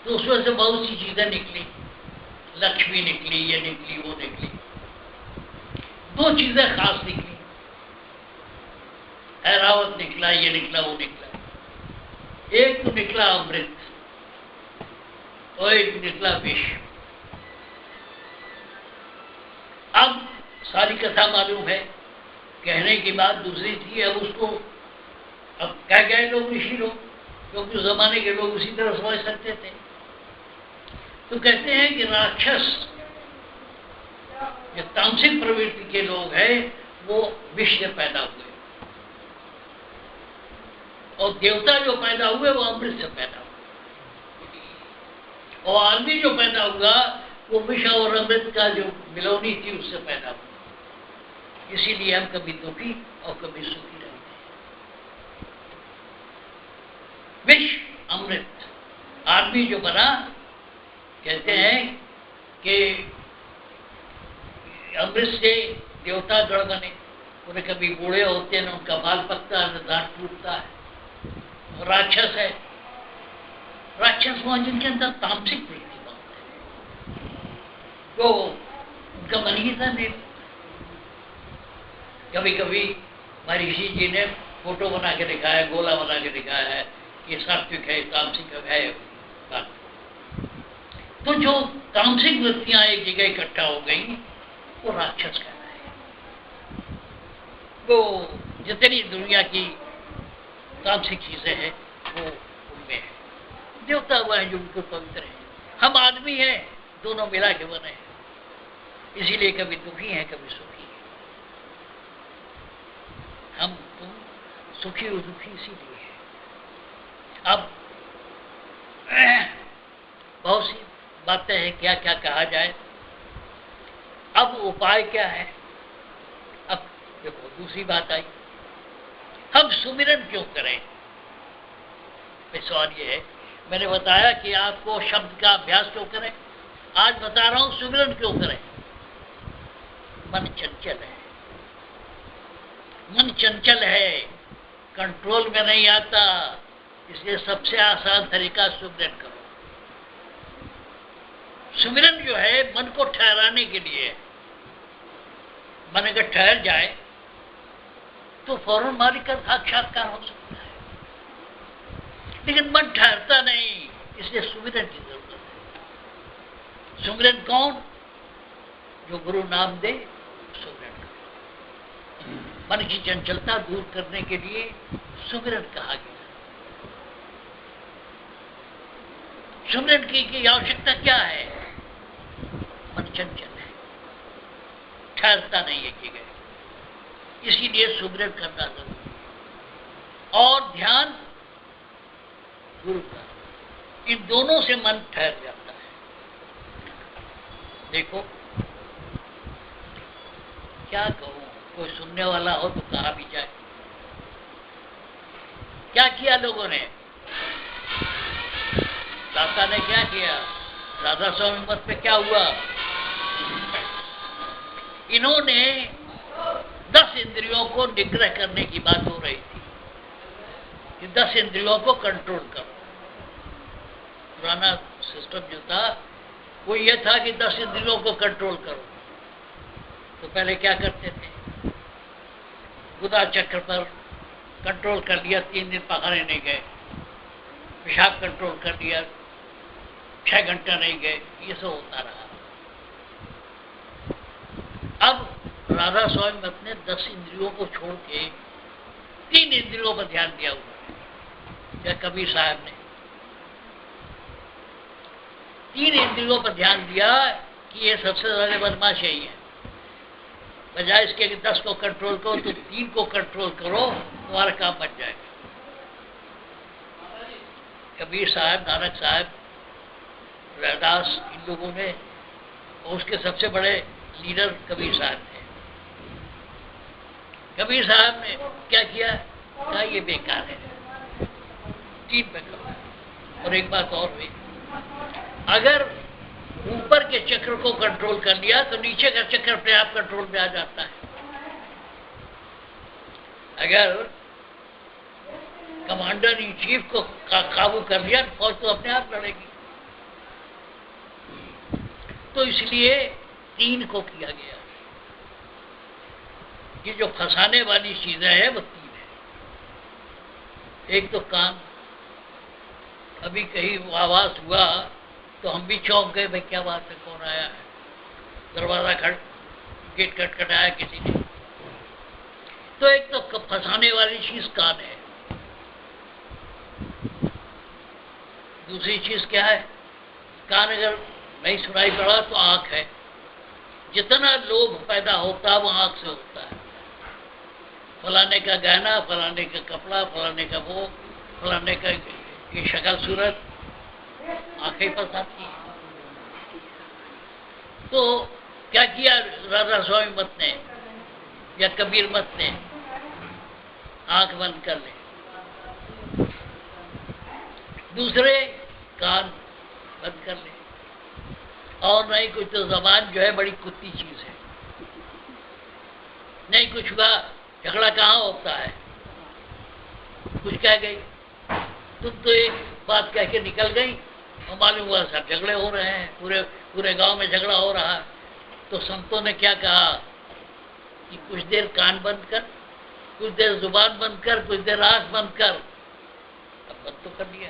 तो उसमें से बहुत सी चीजें निकली, लक्ष्मी निकली, ये निकली, वो निकली। दो चीजें खास निकली, ऐरावत निकला, ये निकला, वो निकला। एक तो निकला अमृत और एक निकला विष। अब सारी कथा मालूम है, कहने की बात दूसरी थी, अब उसको अब कह गए लोग, ऋषि लोग, क्योंकि उस जमाने के लोग उसी तरह समझ सकते थे। तो कहते हैं कि राक्षस, जो तामसिक प्रवृत्ति के लोग हैं, वो विष से पैदा हुए, और देवता जो पैदा हुए वो अमृत से पैदा हुए, और आदमी जो पैदा हुआ वो विष और अमृत का जो मिलौनी थी उससे पैदा हुआ। इसीलिए हम कभी दुखी और कभी सुखी रहते हैं। विष अमृत, आदमी जो बना, कहते हैं कि अमृत से देवता गण बने, उन्हें कभी बूढ़े होते हैं, उनका बाल पकता है, दांत टूटता है। और राक्षस है, राक्षस वहां जिनके अंदर तामसिक वृत्ति बहुत है, तो उनका मन ही था नहीं। कभी कभी महर्षि जी ने फोटो बना के दिखाया, गोला बना के दिखाया है, ये सात्विक है, तामसिक है। तो जो तामसिक वृत्तियां एक जगह इकट्ठा हो गई वो राक्षस कहलाए। तो जितनी दुनिया की तामसिक चीजें हैं वो उनमें है। देवता हुआ है जो उनको पवित्र है, हम आदमी हैं, दोनों मिला के बने हैं, इसीलिए कभी दुखी हैं कभी सुखी हैं। हम तुम सुखी और दुखी इसीलिए है। अब बहुत सी बातें हैं, क्या क्या कहा जाए। अब उपाय क्या है? अब देखो दूसरी बात आई, हम सुमिरन क्यों करें? सवाल ये है, मैंने बताया कि आपको शब्द का अभ्यास क्यों करें, आज बता रहा हूं सुमिरन क्यों करें। मन चंचल है, मन चंचल है, कंट्रोल में नहीं आता, इसलिए सबसे आसान तरीका सुमिरन करो। सुमिरन जो है मन को ठहराने के लिए, मन अगर ठहर जाए तो फौरन मालिक का साक्षात्कार हो सकता है, लेकिन मन ठहरता नहीं, इसलिए सुमिरन की जरूरत है। सुमिरन कौन? जो गुरु नाम दे, सुमिरन करे। मन की चंचलता दूर करने के लिए सुमिरन कहा गया। सुमिरन की आवश्यकता क्या है? मन चंचल है, ठहरता नहीं है कि गए, इसीलिए सुमिरन करना जरूरी है। और ध्यान गुरु का, इन दोनों से मन ठहर जाता है। देखो क्या कहूं, कोई सुनने वाला हो तो कहा भी जाए। क्या किया लोगों ने? दाता ने क्या किया? राधा स्वामी मत पे क्या हुआ? इन्होंने 10 इंद्रियों को निग्रह करने की बात हो रही थी कि 10 इंद्रियों को कंट्रोल करो। पुराना सिस्टम जो था वो ये था कि 10 इंद्रियों को कंट्रोल करो। तो पहले क्या करते थे, गुदा चक्र पर कंट्रोल कर लिया, 3 दिन पखाने नहीं गए, पेशाब कंट्रोल कर लिया, 6 घंटा नहीं गए, ये सब होता रहा। अब राधा स्वामी मत ने 10 इंद्रियों को छोड़ के 3 इंद्रियों पर ध्यान दिया हुआ, या कबीर साहब ने 3 इंद्रियों पर ध्यान दिया कि ये सबसे ज्यादा बदमाश है। ये बजाय इसके कि 10 को कंट्रोल करो तो 3 को कंट्रोल करो, तुम्हारा काम बन जाएगा। कबीर साहब, नानक साहब, रैदास, इन लोगों ने, उसके सबसे बड़े लीडर कबीर साहब थे। कबीर साहब ने क्या किया, कहा ये बेकार है, 3 पे करो। और एक बात और हुई, अगर ऊपर के चक्र को कंट्रोल कर लिया तो नीचे का चक्र अपने आप कंट्रोल में आ जाता है। अगर कमांडर इन चीफ को काबू कर लिया तो फौज तो अपने आप लड़ेगी। तो इसलिए 3 को किया गया। ये जो फंसाने वाली चीजें हैं वो 3 है। एक तो कान, अभी कहीं आवाज हुआ तो हम भी चौंक गए, भाई क्या बात है, कौन आया है, दरवाजा गेट खटखटाया किसी ने। तो एक तो फंसाने वाली चीज कान है। दूसरी चीज क्या है, कान अगर नहीं सुनाई पड़ा तो आंख है। जितना लोभ पैदा होता है वो आंख से होता है। फलाने का गहना, फलाने का कपड़ा, फलाने का वो, फलाने का की शक्ल सूरत आंखें फंसाती है। तो क्या किया राधा स्वामी मत ने या कबीर मत ने, आंख बंद कर ले। दूसरे कान बंद कर ले। और नहीं कुछ तो जबान जो है बड़ी कुत्ती चीज है। नहीं कुछ हुआ, झगड़ा कहाँ होता है, कुछ कह गई, तुम तो एक बात कह के निकल गई और मालूम हुआ सब झगड़े हो रहे हैं, पूरे गांव में झगड़ा हो रहा है। तो संतों ने क्या कहा कि कुछ देर कान बंद कर, कुछ देर जुबान बंद कर, कुछ देर आंख बंद कर। अब बंद तो कर दिया,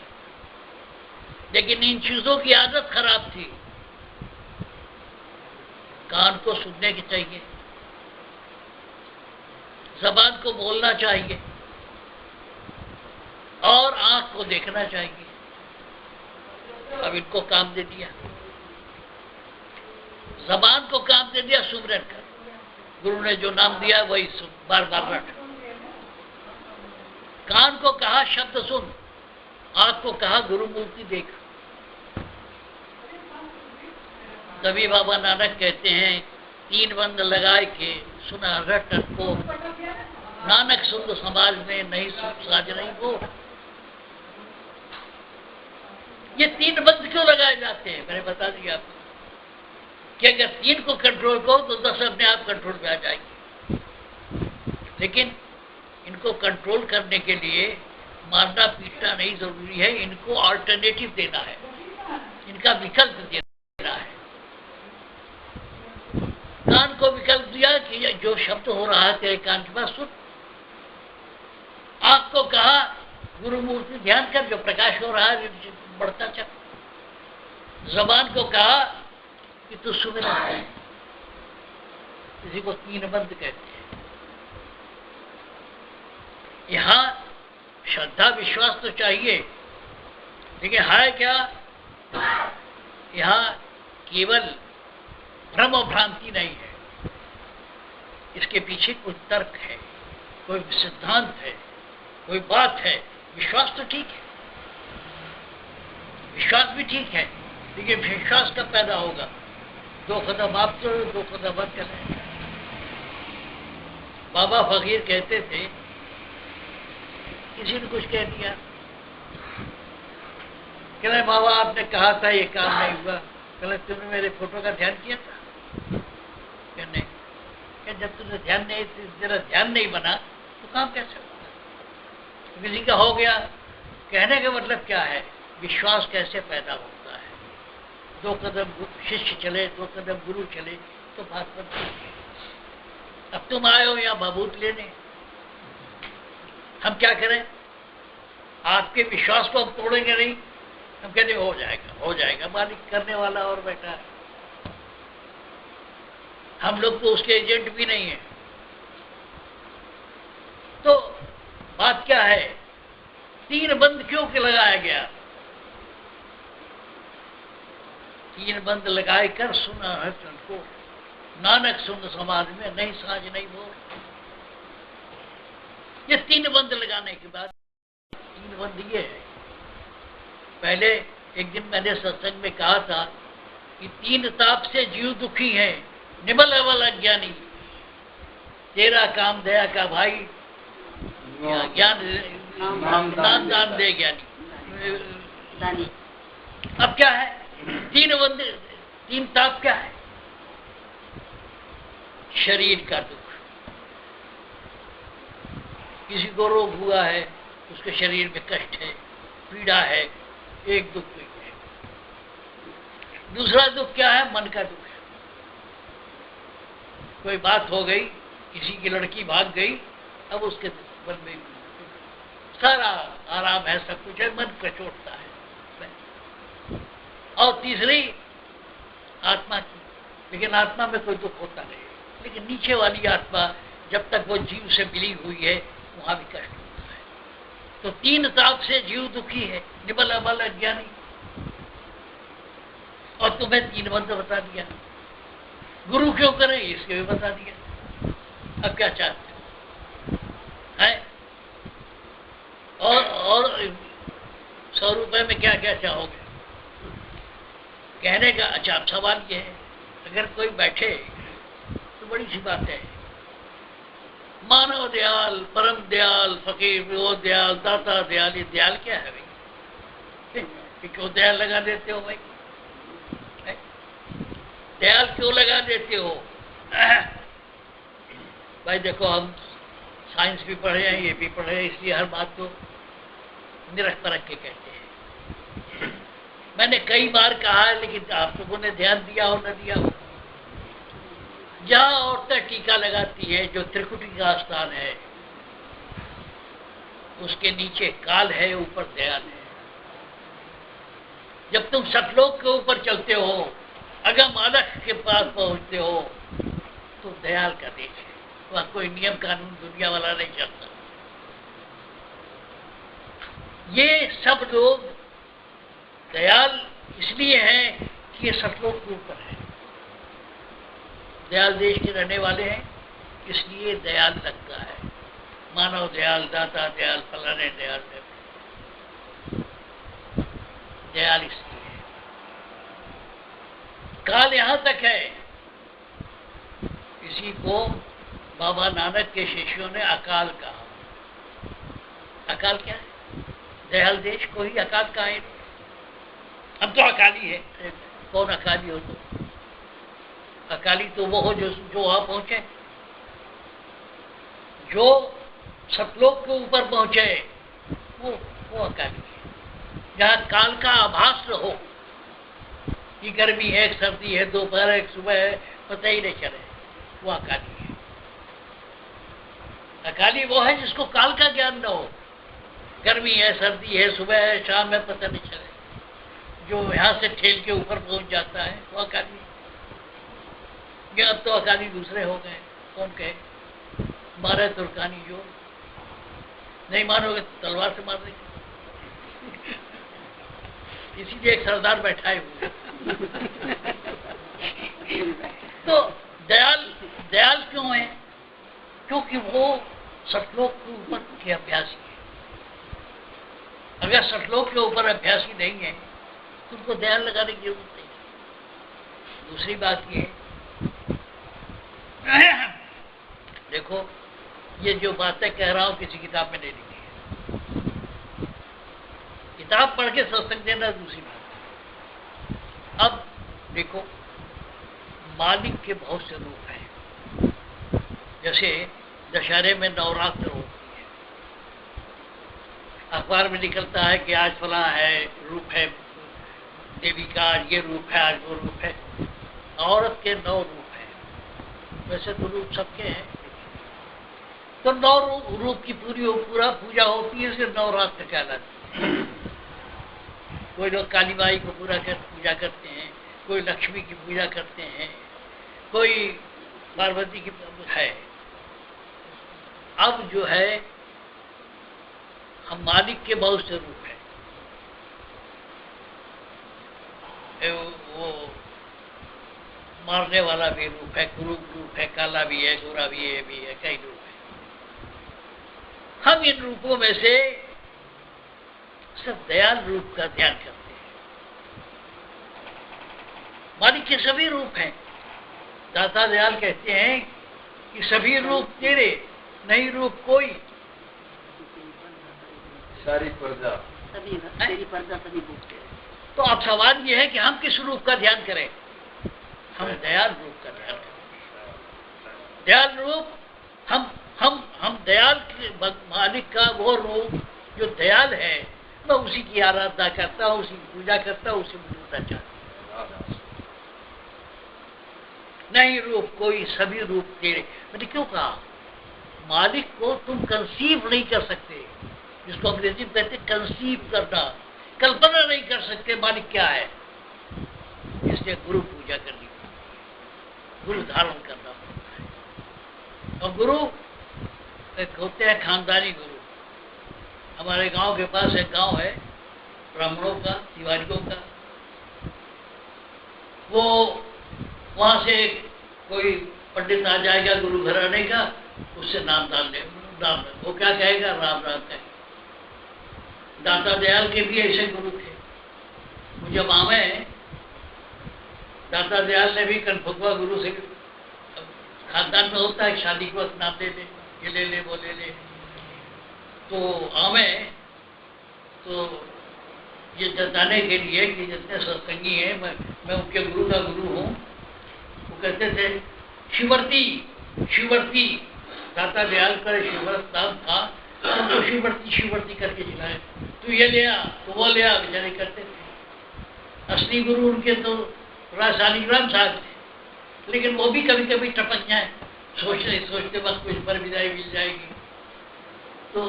लेकिन इन चीजों की आदत खराब थी। कान को सुनने की चाहिए, जबान को बोलना चाहिए और आंख को देखना चाहिए। अब इनको काम दे दिया, जबान को काम दे दिया सुमरन कर। गुरु ने जो नाम दिया वही बार बार रट। कान को कहा शब्द सुन, आंख को कहा गुरु मूर्ति देख। तभी बाबा नानक कहते हैं, 3 बंद लगाए के सुना रट को, नानक सुंद समाज में नहीं साज नहीं वो। ये 3 बंद क्यों लगाए जाते हैं, मैंने बता दिया आपको कि अगर 3 को कंट्रोल करो तो 10 अपने आप कंट्रोल में आ जाएगी। लेकिन इनको कंट्रोल करने के लिए मारना पीटना नहीं जरूरी है, इनको अल्टरनेटिव देना है, इनका विकल्प देना है। कान को विकल्प दिया कि जो शब्द हो रहा है तेरे कान के पास सुन। आंख को कहा गुरु मूर्ति ध्यान कर, जो प्रकाश हो रहा है बढ़ता चल। जबान को कहा कि तू सुमिरन कर। इसी को 3 बंद कहते हैं। यहाँ श्रद्धा विश्वास तो चाहिए, लेकिन है क्या, यहाँ केवल भ्रम और भ्रांति नहीं है, इसके पीछे कोई तर्क है, कोई सिद्धांत है, कोई बात है। विश्वास तो ठीक है, विश्वास भी ठीक है, लेकिन विश्वास कब पैदा होगा, 2 कदम आप चलो, 2 कदम मत चले। बाबा फकीर कहते थे, किसी ने कुछ कह दिया, कहते बाबा आपने कहा था ये काम नहीं हुआ, कहते तुमने मेरे फोटो का ध्यान किया था क्या? नहीं। कि जब तुझे ध्यान नहीं, तेरा ध्यान नहीं बना तो काम कैसे होगा? तो किसी का हो गया, कहने का मतलब क्या है, विश्वास कैसे पैदा होता है। 2 कदम शिष्य चले, 2 कदम गुरु चले तो बात बनती है। अब तुम आए हो यहाँ भभूत लेने, हम क्या करें? आपके विश्वास को हम तोड़ेंगे नहीं, हम कहते हो जाएगा हो जाएगा, मालिक करने वाला और बैठा है। हम लोग तो उसके एजेंट भी नहीं है। तो बात क्या है, 3 बंद क्यों के लगाया गया? 3 बंद लगाए कर सुना है को, नानक सुन समाज में, नहीं साज नहीं बोल। ये 3 बंद लगाने के बाद 3 बंद ये है। पहले एक दिन मैंने सत्संग में कहा था कि 3 ताप से जीव दुखी है, निबल अवल अज्ञानी, तेरा काम दया का भाई, ज्ञान नाम दान दे ज्ञानी। अब क्या है 3 बंद, 3 ताप क्या है? शरीर का दुख, किसी को रोग हुआ है, उसके शरीर में कष्ट है, पीड़ा है, एक दुख है। दूसरा दुख क्या है? मन का दुख है। कोई बात हो गई, किसी की लड़की भाग गई, अब उसके मन में सारा आराम है, सब कुछ है, मन कचोटता है। और तीसरी आत्मा की, लेकिन आत्मा में कोई दुख होता नहीं, लेकिन नीचे वाली आत्मा जब तक वो जीव से मिली हुई है वहां भी कष्ट होता है। तो 3 ताप से जीव दुखी है, निबल अबल अज्ञानी। और तुम्हें 3 बंद बता दिया। गुरु क्यों करें इसके भी बता दिया। अब क्या चाहते हो है? और 100 रुपए में क्या क्या चाहोगे? कहने का अच्छा अब सवाल ये है, अगर कोई बैठे तो बड़ी सी बात है, मानव दयाल, परम दयाल, फकीर वो दयाल, दाता दयाल, ये दयाल क्या है भाई? क्यों दयाल लगा देते हो भाई? दयाल क्यों लगा देते हो? भाई देखो, हम साइंस भी पढ़े हैं, ये भी पढ़े हैं, इसलिए हर बात को निरख परख के कहते हैं। मैंने कई बार कहा है, लेकिन आप लोगों ने ध्यान दिया हो न दिया हो। जहां औरतें टीका लगाती है, जो त्रिकुटी का स्थान है, उसके नीचे काल है, ऊपर दयाल है। जब तुम सतलोक के ऊपर चलते हो, अगम अलख के पास पहुंचते हो, तो दयाल का देश है। वहां कोई नियम कानून दुनिया वाला नहीं चलता। ये सब लोग दयाल इसलिए हैं कि ये सतलोक के ऊपर है, दयाल देश के रहने वाले हैं, इसलिए दयाल लगता है। मानव दयाल, दाता दयाल, फलाने दयाल, दयाल इसलिए है। काल यहां तक है, इसी को बाबा नानक के शिष्यों ने अकाल कहा। अकाल क्या है? दयाल देश को ही अकाल कहा है। हम तो अकाली है। कौन अकाली हो? तो अकाली तो वो हो जो वहां पहुंचे, जो सतलोक के ऊपर पहुंचे, वो अकाली है। जहां काल का आभास हो कि गर्मी है, सर्दी है, दोपहर है, सुबह है, पता ही नहीं चले, वो अकाली है। अकाली वो है जिसको काल का ज्ञान न हो। गर्मी है, सर्दी है, सुबह है, शाम है, पता नहीं चले। जो यहाँ से ठेल के ऊपर पहुंच जाता है वो अकाली है। अब तो अकाली दूसरे हो गए, कौन कहे? मारे तुर्कानी जो नहीं मानोगे तो तलवार से मार देंगे। इसीलिए एक सरदार बैठाए हुए। तो दयाल क्यों है? क्योंकि वो सतलोक के ऊपर के अभ्यासी है। अगर सतलोक के ऊपर अभ्यासी नहीं है तो उनको दयाल लगाने की जरूरत नहीं। दूसरी बात ये, देखो, ये जो बातें कह रहा हूं किसी किताब में नहीं लिखी है। किताब पढ़ के सत्संग देना दूसरी बात। अब देखो, मालिक के बहुत से रूप हैं। जैसे दशहरे में नवरात्र होती है, अखबार में निकलता है कि आज फला है, रूप है देवी का, आज ये रूप है, आज वो रूप है। औरत के 9 रूप हैं, वैसे तो रूप सबके हैं, तो 9 रूप की पूरा पूजा होती है, इसलिए नवरात्र कहलाती है। कोई लोग काली माई को पूजा करते हैं, कोई लक्ष्मी की पूजा करते हैं, कोई पार्वती की है। अब जो है हम मालिक के बहुत से रूप हैं, वो मारने वाला भी रूप है, कुरूप रूप है, काला भी है, गोरा भी है, कई रूप है। हम इन रूपों में से सब दयाल रूप का ध्यान करते हैं। मालिक के सभी रूप हैं। दाता दयाल कहते हैं कि सभी रूप तेरे, नहीं रूप कोई। सारी प्रजा सभी तेरी प्रजा सभी रूप तेरे। तो अब सवाल ये है कि हम किस रूप का ध्यान करें? हम दयाल रूप का ध्यान करें। दयाल रूप हम दयाल के मालिक का वो रूप जो दयाल है, मैं उसी की आराधना करता हूँ, उसी की पूजा करता हूँ, उसी में जुड़ना चाहता हूँ। नहीं रूप कोई, सभी रूप तेरे। मैंने क्यों कहा? मालिक को तुम कंसीव नहीं कर सकते, जिसको अंग्रेजी में कहते कंसीव करना, कल्पना नहीं कर सकते मालिक क्या है। इसलिए गुरु पूजा करनी पड़ती है, गुरु धारण करना पड़ता है। और गुरु एक होते हैं खानदानी गुरु। हमारे गांव के पास एक गांव है ब्राह्मणों का, तिवारियों का। वो वहां से कोई पंडित आ जाएगा गुरु घर आने का, उससे नाम डाल ले, वो क्या कहेगा? राम राम कहेगा। दाता दयाल के भी ऐसे गुरु थे। वो जब आवे, दाता दयाल ने भी कनफुकवा गुरु से, खानदान में होता है शादी के वक्त नाम ले ले, ये ले ले, वो ले ले। तो आवे तो ये जताने के लिए कि जितने सत्संगी हैं, मैं उनके गुरु का गुरु हूँ। वो कहते थे शिवर्ती, शिवर्ती। दाता दयाल का शिवर्त नाम था, तो शिवर्ती शिवर्ती करके जिलाए। तू ये ले आ, तो वो ले आ, बेचारे करते थे। असली गुरु उनके तो शालिग्राम साहब थे, लेकिन वो भी कभी कभी टपक जाए, सोचते वक्त कुछ पर विदाई मिल जाएगी, तो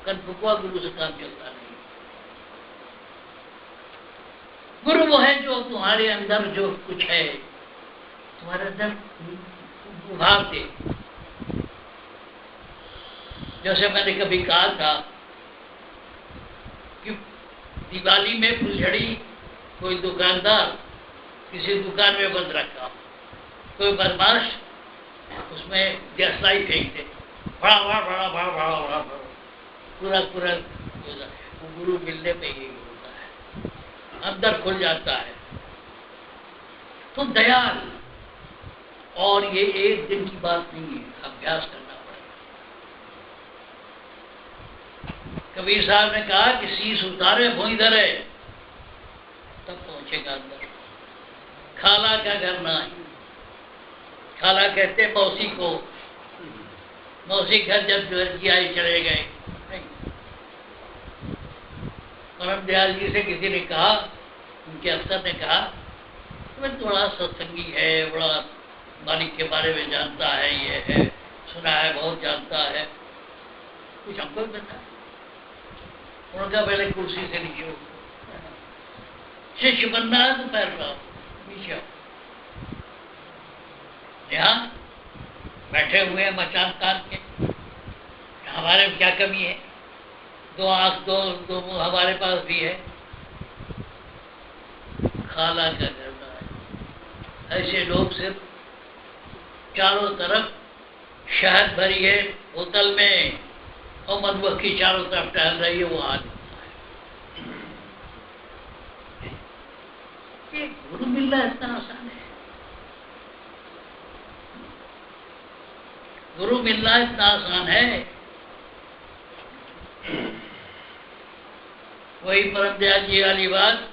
कनफुकवा गुरु से काम चलता नहीं। गुरु वो है जो तुम्हारे अंदर जो कुछ है, तुम्हारे अंदर उभार दे। जैसे मैंने कभी कहा था कि दिवाली में फुलझड़ी कोई दुकानदार किसी दुकान में बंद रखा, कोई बदमाश उसमें गैस लाइट फेंक दे, बड़ा बड़ा बड़ा बड़ा बड़ा बड़ा पूरा पूरा। वो गुरु मिलने पे यही होता है, अंदर खुल जाता है। तो दयाल, और ये एक दिन की बात नहीं है, अभ्यास करना पड़ेगा। कबीर साहब ने कहा कि शीश उतारे भूमि धरे, तब पहुंचेगा अंदर। खाला का घर ना है। खाला कहते मौसी को, मौसी घर जब जी आई चले गए। परम दयाल जी से किसी ने कहा, उनके अफसर ने कहा, तुम्हें थोड़ा सत्संगी है, बड़ा मालिक के बारे में जानता है, ये है, सुना है, बहुत जानता है, कुछ हमको भी बता। उनका पहले कुर्सी से नीचे उठो, शिष्य बनना है तो पैर लाओ, नीचे यहाँ बैठे हुए हैं मचान तान के, हमारे क्या कमी है? 2 आँख 2 मुँह हमारे पास भी है। खाला का करना है। ऐसे लोग सिर्फ चारों तरफ शहद भरी है बोतल में और मधुमक्खी चारों तरफ टहल रही है, वो आदमी है। गुरु मिलना इतना आसान है, गुरु मिलना इतना आसान है। वही परम दयाल जी वाली बात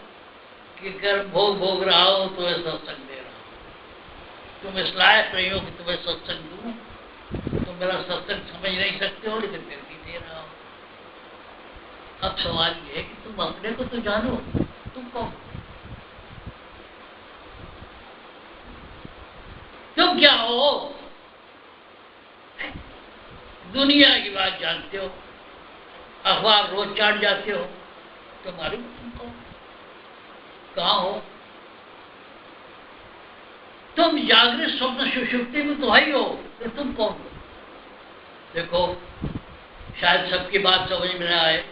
कि कर्म भोग रहा हो तो सत्संग दे रहा हो। तुम इस लायक नहीं हो कि तुम्हें सत्संग दूं, तुम मेरा सत्संग समझ नहीं सकते हो, लेकिन फिर भी दे रहा हूं। अब सवाल ये है कि तुम अपने को तो जानो, तुम कौन, तुम क्या हो? दुनिया की बात जानते हो, अखबार रोज चाट जाते हो, तो मालूम तुम कौन, कहाँ हो? तुम जागृत स्वप्न सुषुप्ति में तो ही हो, तो तुम कौन हो? देखो, शायद सबकी बात समझ में ना आए।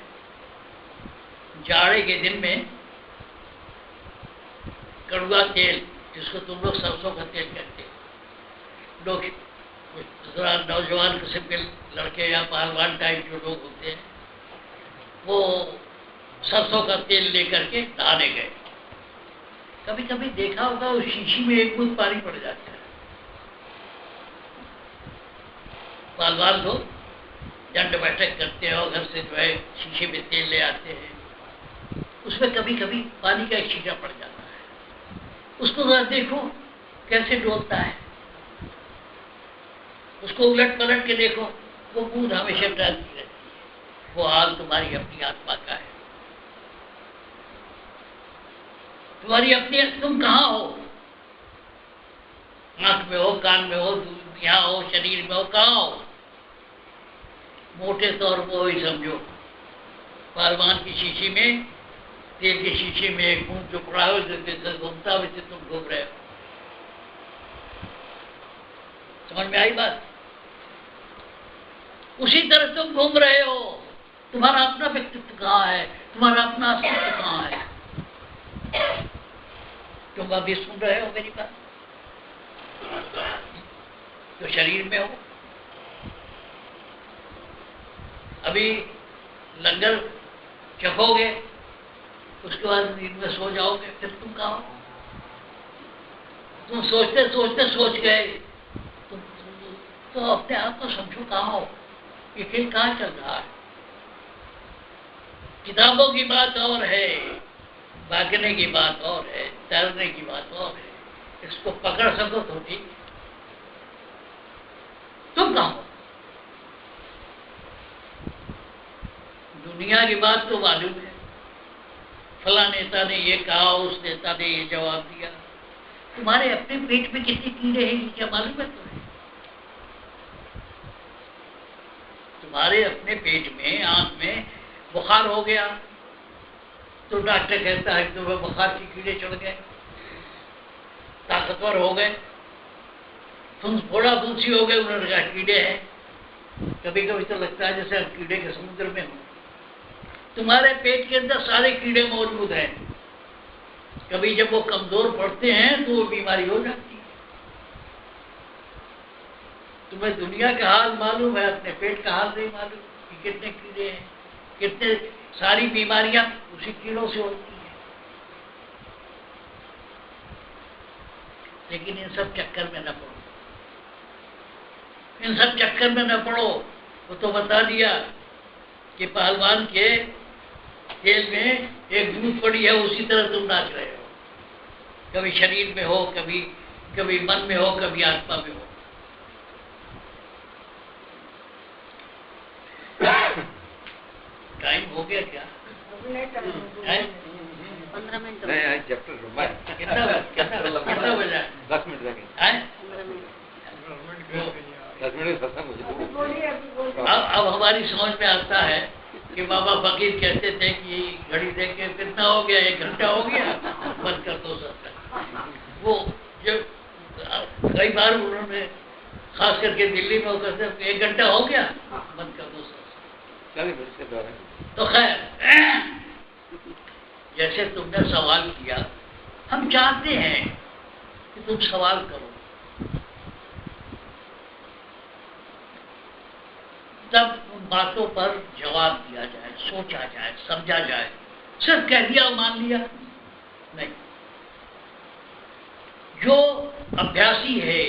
जाड़े के दिन में कड़वा तेल, जिसको तुम लोग सरसों का तेल कहते हो, लोग जरा नौजवान किस्म के लड़के या पहलवान टाइप जो लोग होते हैं, वो सरसों का तेल लेकर के नहाने गए। कभी कभी देखा होगा उस शीशी में एक बूंद पानी पड़ जाता है। पहलवान लोग दंड बैठक करते हैं और घर से जो है शीशे में तेल ले आते हैं, उसमें कभी कभी पानी का एक छींटा पड़ जाता है। उसको जरा देखो कैसे डोलता है, उसको उलट पलट के देखो, वो बूंद हमेशा डालती रहती है। वो हाल तुम्हारी अपनी आत्मा का है। तुम्हारी अपनी, तुम कहाँ हो? आंख में हो, कान में हो, यहाँ हो, शरीर में हो, कहाँ हो? मोटे तौर पर वही समझो, पहलवान की शीशी में, तेल की शीशी में एक बूंद जो पड़ा हो, जैसे घूमता वैसे तुम घूम रहे हो। समझ में आई बात? उसी तरह तुम घूम रहे हो। तुम्हारा अपना व्यक्तित्व कहाँ है? तुम्हारा अपना अस्तित्व कहाँ है? तुम अभी सुन रहे हो मेरी बात, तो शरीर में हो। अभी लंगर चखोगे, उसके बाद नींद में सो जाओगे, फिर तुम कहाँ हो? तुम सोचते सोचते सोच गए, तुम तो अपने आप को समझो कहाँ हो, ये खेल कहाँ चल रहा है? किताबों की बात और है, भागने की बात और है, तैरने की बात और है। इसको पकड़ सको तो ठीक। तुम कहाँ हो? दुनिया की बात तो मालूम है, फला नेता ने ये कहा, उस नेता ने ये जवाब दिया। तुम्हारे अपने पेट में कितने कीड़े हैं, क्या मालूम है तुम्हें? तुम्हारे अपने पेट में, आंख में बुखार हो गया तो डॉक्टर कहता है कि तुम्हें बुखार के कीड़े चढ़ गए, ताकतवर हो गए। तुम थोड़ा दूसरी हो गए, उन्होंने कहा कीड़े हैं। कभी कभी तो लगता है जैसे आप कीड़े के समुद्र में हो। तुम्हारे पेट के अंदर सारे कीड़े मौजूद हैं। कभी जब वो कमजोर पड़ते हैं तो वो बीमारी हो जाती है। तुम्हें दुनिया का हाल मालूम है, अपने पेट का हाल नहीं मालूम कि कितने कीड़े हैं, कितने सारी बीमारियां उसी कीड़ों से होती हैं। लेकिन इन सब चक्कर में न पड़ो, इन सब चक्कर में न पड़ो। वो तो बता दिया कि पहलवान के तेल में एक बूंद पड़ी है, उसी तरह तुम नाच रहे हो। कभी शरीर में हो, कभी कभी मन में हो, कभी आत्मा में हो। टाइम हो गया क्या? 15 मिनट नहीं, चैप्टर कितना बजा? 10 मिनट लगे। 10 मिनट सत्संग। अब हमारी समझ में आता है कि बाबा फकीर कहते थे कि घड़ी देख के कितना हो गया, 1 घंटा हो गया, बंद कर दो सत्संग। वो जब कई बार उन्होंने खास करके दिल्ली में कहते 1 घंटा हो गया, बंद कर दो सत्संग। तो खैर, जैसे तुमने सवाल किया, हम चाहते हैं कि तुम सवाल करो, तब उन बातों पर जवाब दिया जाए, सोचा जाए, समझा जाए। सिर्फ कह दिया और मान लिया नहीं। जो अभ्यासी है,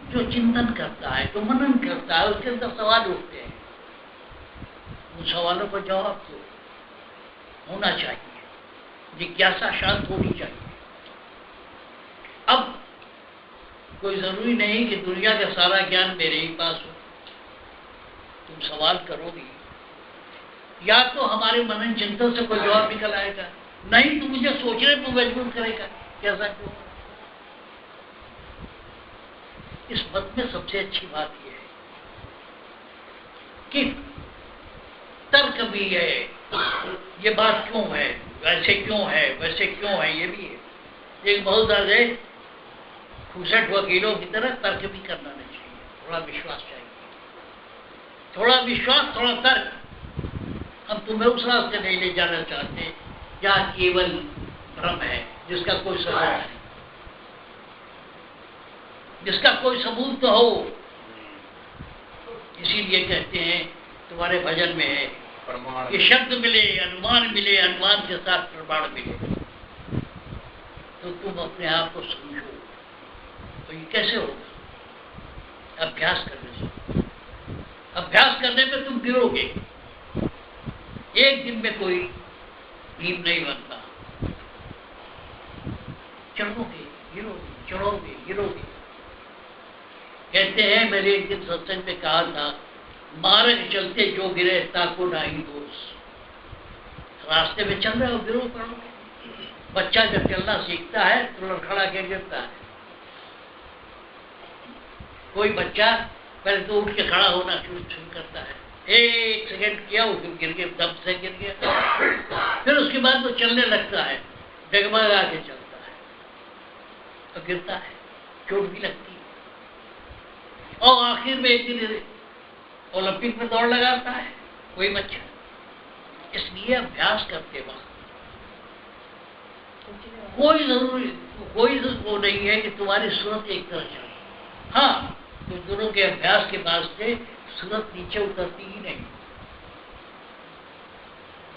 जो चिंतन करता है, जो मनन करता है, उसके अंदर सवाल उठते हैं। उन सवालों का जवाब तो होना चाहिए, जिज्ञासा शांत होनी चाहिए। अब कोई जरूरी नहीं कि दुनिया का सारा ज्ञान मेरे ही पास हो। तुम सवाल करोगी, या तो हमारे मनन चिंतन से कोई जवाब निकल आएगा, नहीं तो मुझे सोचने पर मजबूर करेगा कैसा क्यों। इस मत में सबसे अच्छी बात यह है कि तर्क भी है, ये बात क्यों है, वैसे क्यों है, वैसे क्यों है, ये भी है। एक बहुत ज्यादा खुसट वकीलों की तरह तर्क भी करना नहीं चाहिए, थोड़ा विश्वास चाहिए, थोड़ा विश्वास, थोड़ा तर्क। हम तुम्हें उस रास्ते नहीं ले जाना चाहते जहाँ केवल भ्रम है, जिसका कोई सबूत नहीं, जिसका कोई सबूत तो हो। इसीलिए कहते हैं तुम्हारे भजन में है ये शब्द मिले, अनुमान मिले, अनुमान के साथ प्रमाण मिले, तो तुम अपने आप को समझो। तो ये कैसे होगा? अभ्यास करने से। अभ्यास करने में तुम गिरोगे, एक दिन में कोई भीम नहीं बनता। चढ़ोगे, गिरोगे, चढ़ोगे, गिरोगे। कहते हैं, मैंने एक दिन सत्संग में कहा था, मार्ग चलते जो गिरे ताको नाही दोष। रास्ते में चल रहे हो, गिरो पड़ोगे। बच्चा जब चलना सीखता है तो लड़खड़ा के गिरता है। कोई बच्चा पहले तो उठ के खड़ा होना शुरू करता है, एक सेकंड किया वो गिर गया, दम से गिर गया। फिर उसके बाद वो चलने लगता है, डगमगा के चलता है तो गिरता है, चोट भी लगती है, और आखिर में एक दिन ओलंपिक में दौड़ लगाता है कोई बच्चा। इसलिए अभ्यास करते वक्त कोई वो नहीं है कि तुम्हारी सूरत एक तरह चले। हाँ, तुम दोनों के अभ्यास के बाद से सूरत नीचे उतरती ही नहीं।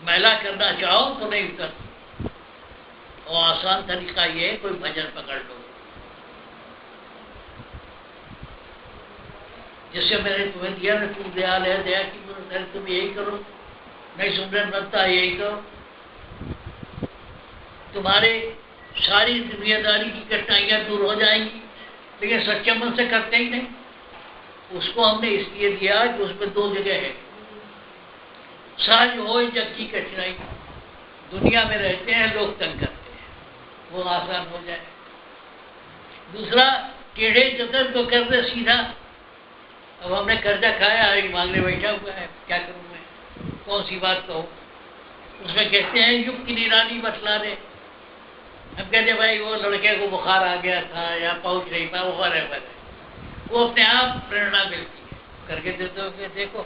महिला करना चाहो तो नहीं उतरती। और आसान तरीका ये है, कोई भजन पकड़ लो, जिससे मैंने तुम्हें दिया ना, तुम दयाल है, दया की जरूरत है, तुम यही करो, नहीं सुमरन बनता यही करो, तुम्हारे सारी दुनियादारी की कठिनाइयां दूर हो जाएंगी। लेकिन सच्चे मन से करते ही नहीं। उसको हमने इसलिए दिया कि उसमें दो जगह है, सहज हो जग की कठिनाई। दुनिया में रहते हैं लोग, तंग करते हैं, वो आसान हो जाए। दूसरा, टेढ़े जतन तो कर दे सीधा। अब हमने कर्जा खाया है, मांगने बैठा हुआ है, क्या करूं मैं, कौन सी बात कहूं। उसमें कहते हैं युग की निरानी बतला दे। हम कहते भाई वो लड़के को बुखार आ गया था या पहुंच नहीं पाया, वो है, वो अपने आप प्रेरणा मिलती है, करके देते हो कि देखो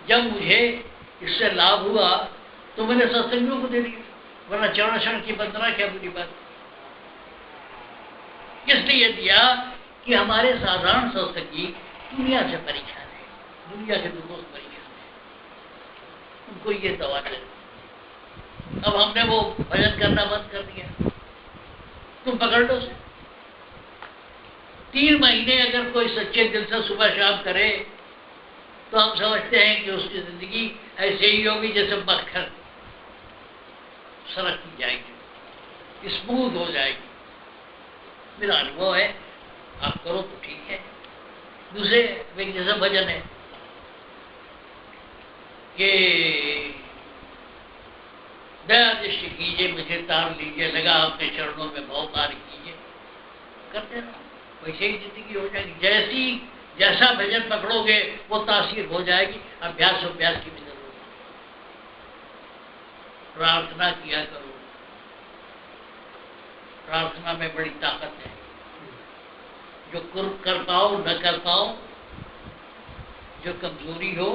जब मुझे इससे लाभ हुआ तो मैंने सत्संगियों को दे दिया, वरना चरण शरण की वंदना क्या बुरी बात। इसलिए दिया कि हमारे साधारण सत्संगी दुनिया से परेशान है, दुनिया के दुखों से परेशान है, उनको ये दवा दे। अब हमने वो भजन करना बंद कर दिया, तुम पकड़ लो उसे। 3 महीने अगर कोई सच्चे दिल से सुबह शाम करे तो हम समझते हैं कि उसकी जिंदगी ऐसे ही होगी जैसे मक्खन सरकती जाएगी, स्मूथ हो जाएगी। मेरा अनुभव है, आप करो तो ठीक है। दूसरे एक जैसा भजन है कि दया दृष्टि कीजिए, मुझे तार लीजिए, लगा अपने चरणों में भाव पार कीजिए, करते रहो, वैसे ही जिंदगी हो जाएगी। जैसा भजन पकड़ोगे वो तासीर हो जाएगी। अभ्यास की भी जरूरत है, प्रार्थना किया करो, प्रार्थना में बड़ी ताकत है। जो कर पाओ न कर पाओ, जो कमजोरी हो,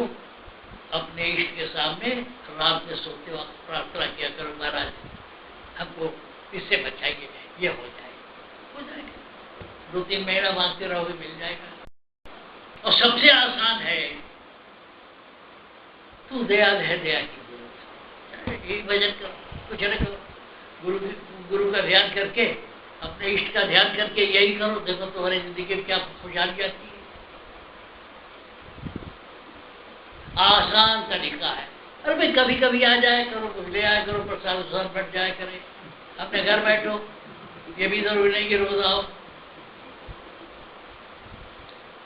अपने इष्ट के सामने रात में सोते वक्त प्रार्थना किया करो, महाराज हमको इससे बचाइए, ये हो जाएगा। 2-3 महीना मांगते रहोगे, मिल जाएगा। और सबसे आसान है, तू दयाल है, दया की जरूरत है, यही भजन करो, कुछ न करो, गुरु का ध्यान करके, अपने इष्ट का ध्यान करके यही करो, देखो तुम्हारी जिंदगी में क्या खुशहाली आती है। आसान तरीका है। अरे भाई कभी कभी आ जाए करो, कुछ ले आया करो, प्रसाद बैठ जाए करे, अपने घर बैठो, ये भी जरूरी नहीं कि रोज आओ।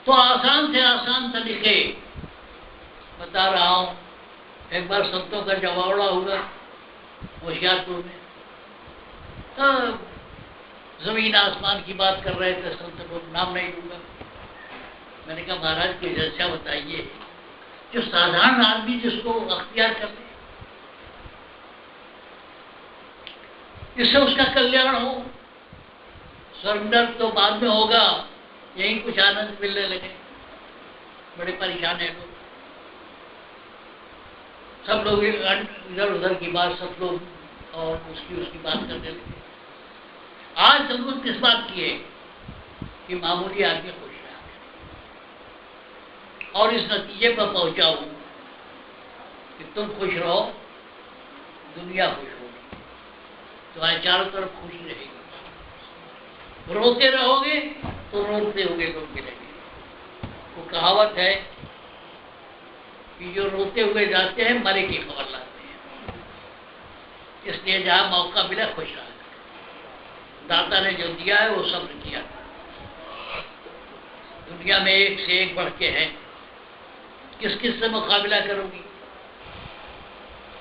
तो आसान से आसान तरीके बता रहा हूँ, एक बार संतों का जमावड़ा हुआ होशियारपुर में। जमीन आसमान की बात कर रहे थे संत लोग, नाम नहीं लूंगा। मैंने कहा महाराज कोई ऐसा बताइए जो साधारण आदमी जिसको अख्तियार कर ले, इससे उसका कल्याण हो। स्वर्ग नर्क तो बाद में होगा, यही कुछ आनंद मिलने लगे। बड़े परेशान है लोग, सब लोग इधर उधर की बात, सब लोग और उसकी बात करने लगे। आज जरूरत किस बात की है कि मामूली आदमी खुश रहा, और इस नतीजे पर पहुंचा हूं कि तुम खुश रहो, दुनिया खुश होगी, तुम्हारे चारों तरफ खुशी रहेगी। रोते रहोगे तो रोते हुए लोग मिलेंगे। वो कहावत है कि जो रोते हुए जाते हैं मरे की खबर लाते हैं। इसलिए जहां मौका मिला खुश रहा। दाता ने जो दिया है वो सब्र किया। दुनिया में एक से एक बढ़ के हैं, किस किस से मुकाबला करोगी,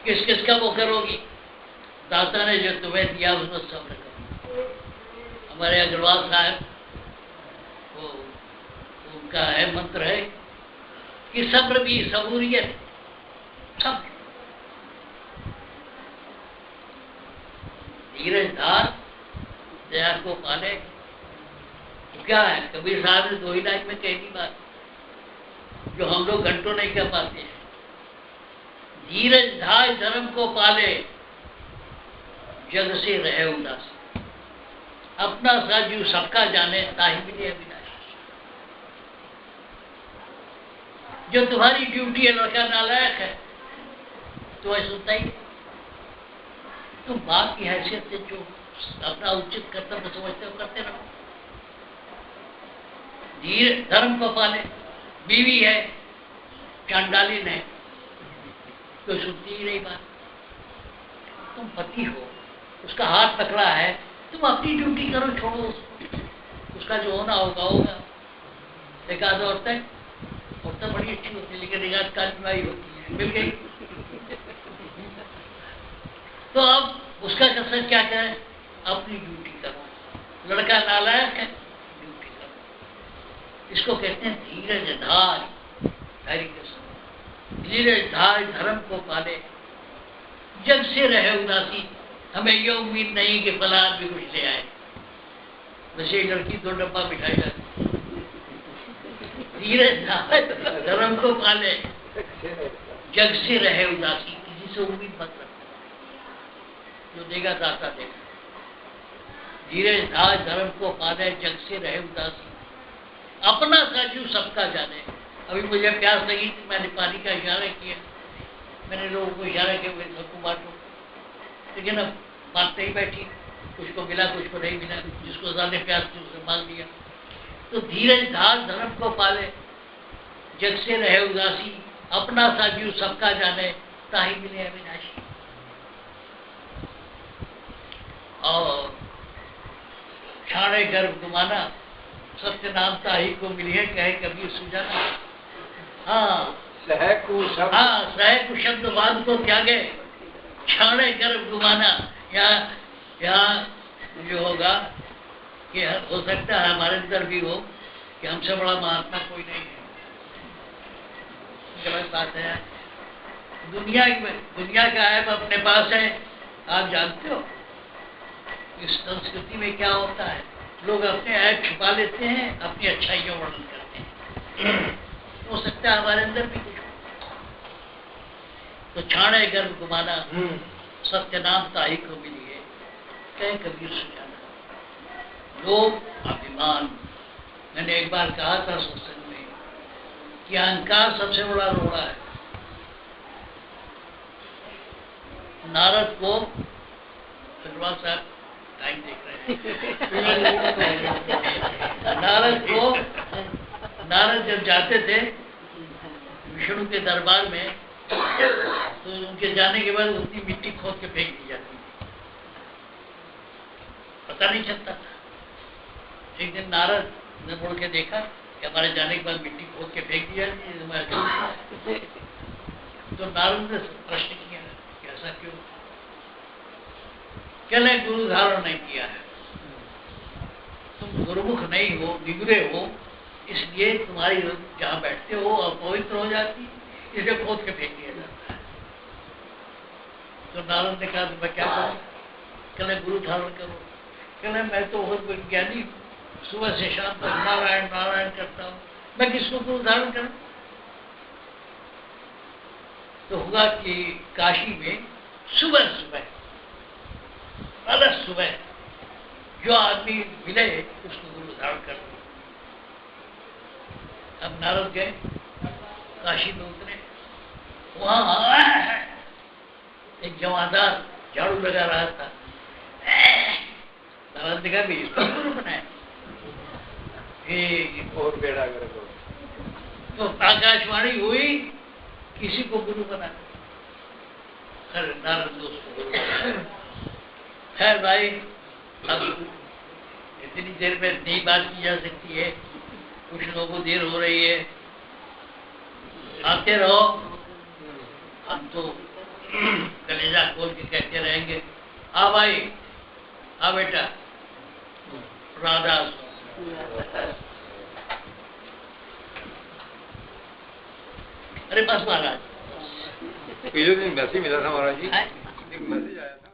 किस किस का वो करोगी। दाता ने जो तुम्हें दिया उसमें सब्र करो। हमारे अग्रवाल साहब, वो उनका है मंत्र है कि सब्र भी सबूरियत, सब्र, धीरज धार दया को पाले। तो क्या है, कबीर साहब ने 2 ही लाइन में कही बात जो हम लोग घंटों नहीं कर पाते हैं। धीरज धार धर्म को पाले, जग से रहे उदास। अपना सा जीव सबका जाने, ताहि मिले अविनाशी। जो तुम्हारी ड्यूटी है, लड़का नालायक है, तो ऐसा सुनता ही। तुम बाप की हैसियत से जो अपना उचित कर्तव्य समझते हो करते रहो। धीर धर्म को पाले। बीवी है चांडालिन है तो सुनती ही नहीं बात। तुम पति हो, उसका हाथ पकड़ा है, तुम अपनी ड्यूटी करो, छोड़ो उसको। उसका जो होना होगा होगा। एक आध औरतें बड़ी अच्छी होती है, लेकिन एक काल बीमारी होती है, मिल गई। तो अब उसका कसर क्या करें, अपनी ड्यूटी करो। लड़का नालायक है, ड्यूटी करो। इसको कहते हैं धीरज धार। धीरज धार धर्म को पाले, जग से रहे उदासी। हमें ये उम्मीद नहीं कि फला आदमी कुछ ले आए। वैसे लड़की 2 डब्बा मिठाई जाती। धीरज धार धर्म को पाले, जग से रहे उदासी। किसी से उम्मीद मत रखो, जो देगा दाता देगा। धीरज धार धर्म को पाले, जग से रहे उदासी। अपना साजू सबका जाने। अभी मुझे प्यास लगी, मैंने पानी का इशारा किया, मैंने लोगों को इशारा किया सबको बांटो। लेकिन अब बांटते ही बैठी, कुछ को मिला कुछ को नहीं मिला, जिसको ज्यादा प्यास थी उसने मांग लिया। तो धीरज धार धर्म को पाले, जग से रहे उदासी। अपना साजू सबका जाने, ताहि मिले अविनाशी। और छाड़े गर्भ गुमाना, सत्य नाम ताहि को मिली है, कहे कबीर सुजाना। हाँ, सहकु शब्द वाद को त्यागे, छाड़े गर्भ गुमाना। यहाँ जो होगा कि हो सकता है हमारे अंदर भी हो कि हमसे बड़ा महात्मा कोई नहीं है। गलत बात है। दुनिया का ऐप अपने पास है। आप जानते हो इस संस्कृति में क्या होता है, लोग अपने ऐप छुपा लेते हैं, अपनी अच्छाइयों वर्णन करते हैं। हो सकता है हमारे अंदर भी कुछ हो। तो छाड़े गर्भ गुमाना, सत्य नाम ताहि को मिली है, कहे कबीर सुजाना। लोभ अभिमान। मैंने एक बार कहा था सत्संग में कि अहंकार सबसे बड़ा रोड़ा है। नारद को, अग्रवाल साहब टाइम देख रहे हैं। नारद जब जाते थे विष्णु के दरबार में, तो उनके जाने के बाद उतनी मिट्टी खोद के फेंक दी जाती थी, पता नहीं चलता था। एक दिन नारद ने मुड़ के देखा कि हमारे जाने के बाद मिट्टी खोद के फेंक दी जाती है। तो नारद ने प्रश्न किया कि ऐसा क्यों? कहने गुरु धारण नहीं किया है, तुम गुरुमुख नहीं हो, बिगड़े हो, इसलिए तुम्हारी जहाँ बैठते हो अपवित्र हो जाती, इसलिए खोद के फेंक दिया जाता है। तो नारद ने कहा तो मैं क्या करूँ? कहने गुरु धारण करो। कहने मैं तो बहुत विज्ञानी, सुबह से शाम तक नारायण नारायण करता हूँ, मैं किसको गुरु धारण करूँ? तो हुआ कि काशी में सुबह सुबह अलग सुबह जो आदमी मिले उसको गुरु धारण कर दिया। अब नारद गए, काशी में उतरे, वहां एक जमादार झाड़ू लगा रहा था। नारद ने कहा भी इसको गुरु बनाए और बेड़ा कर दो। तो आकाशवाणी हुई, किसी को गुरु बना। अरे नारद ने उसको गुरु बनाया। खैर भाई, अब इतनी देर में नहीं बात की जा सकती है, कुछ लोगों को देर हो रही है, आते रहो, हम तो कलेजा खोल के कहते रहेंगे। आ भाई, आ बेटा, राधा। अरे बस महाराज, पिछले दिन मैसेज मिला था महाराज जी, एक मैसेज आया था।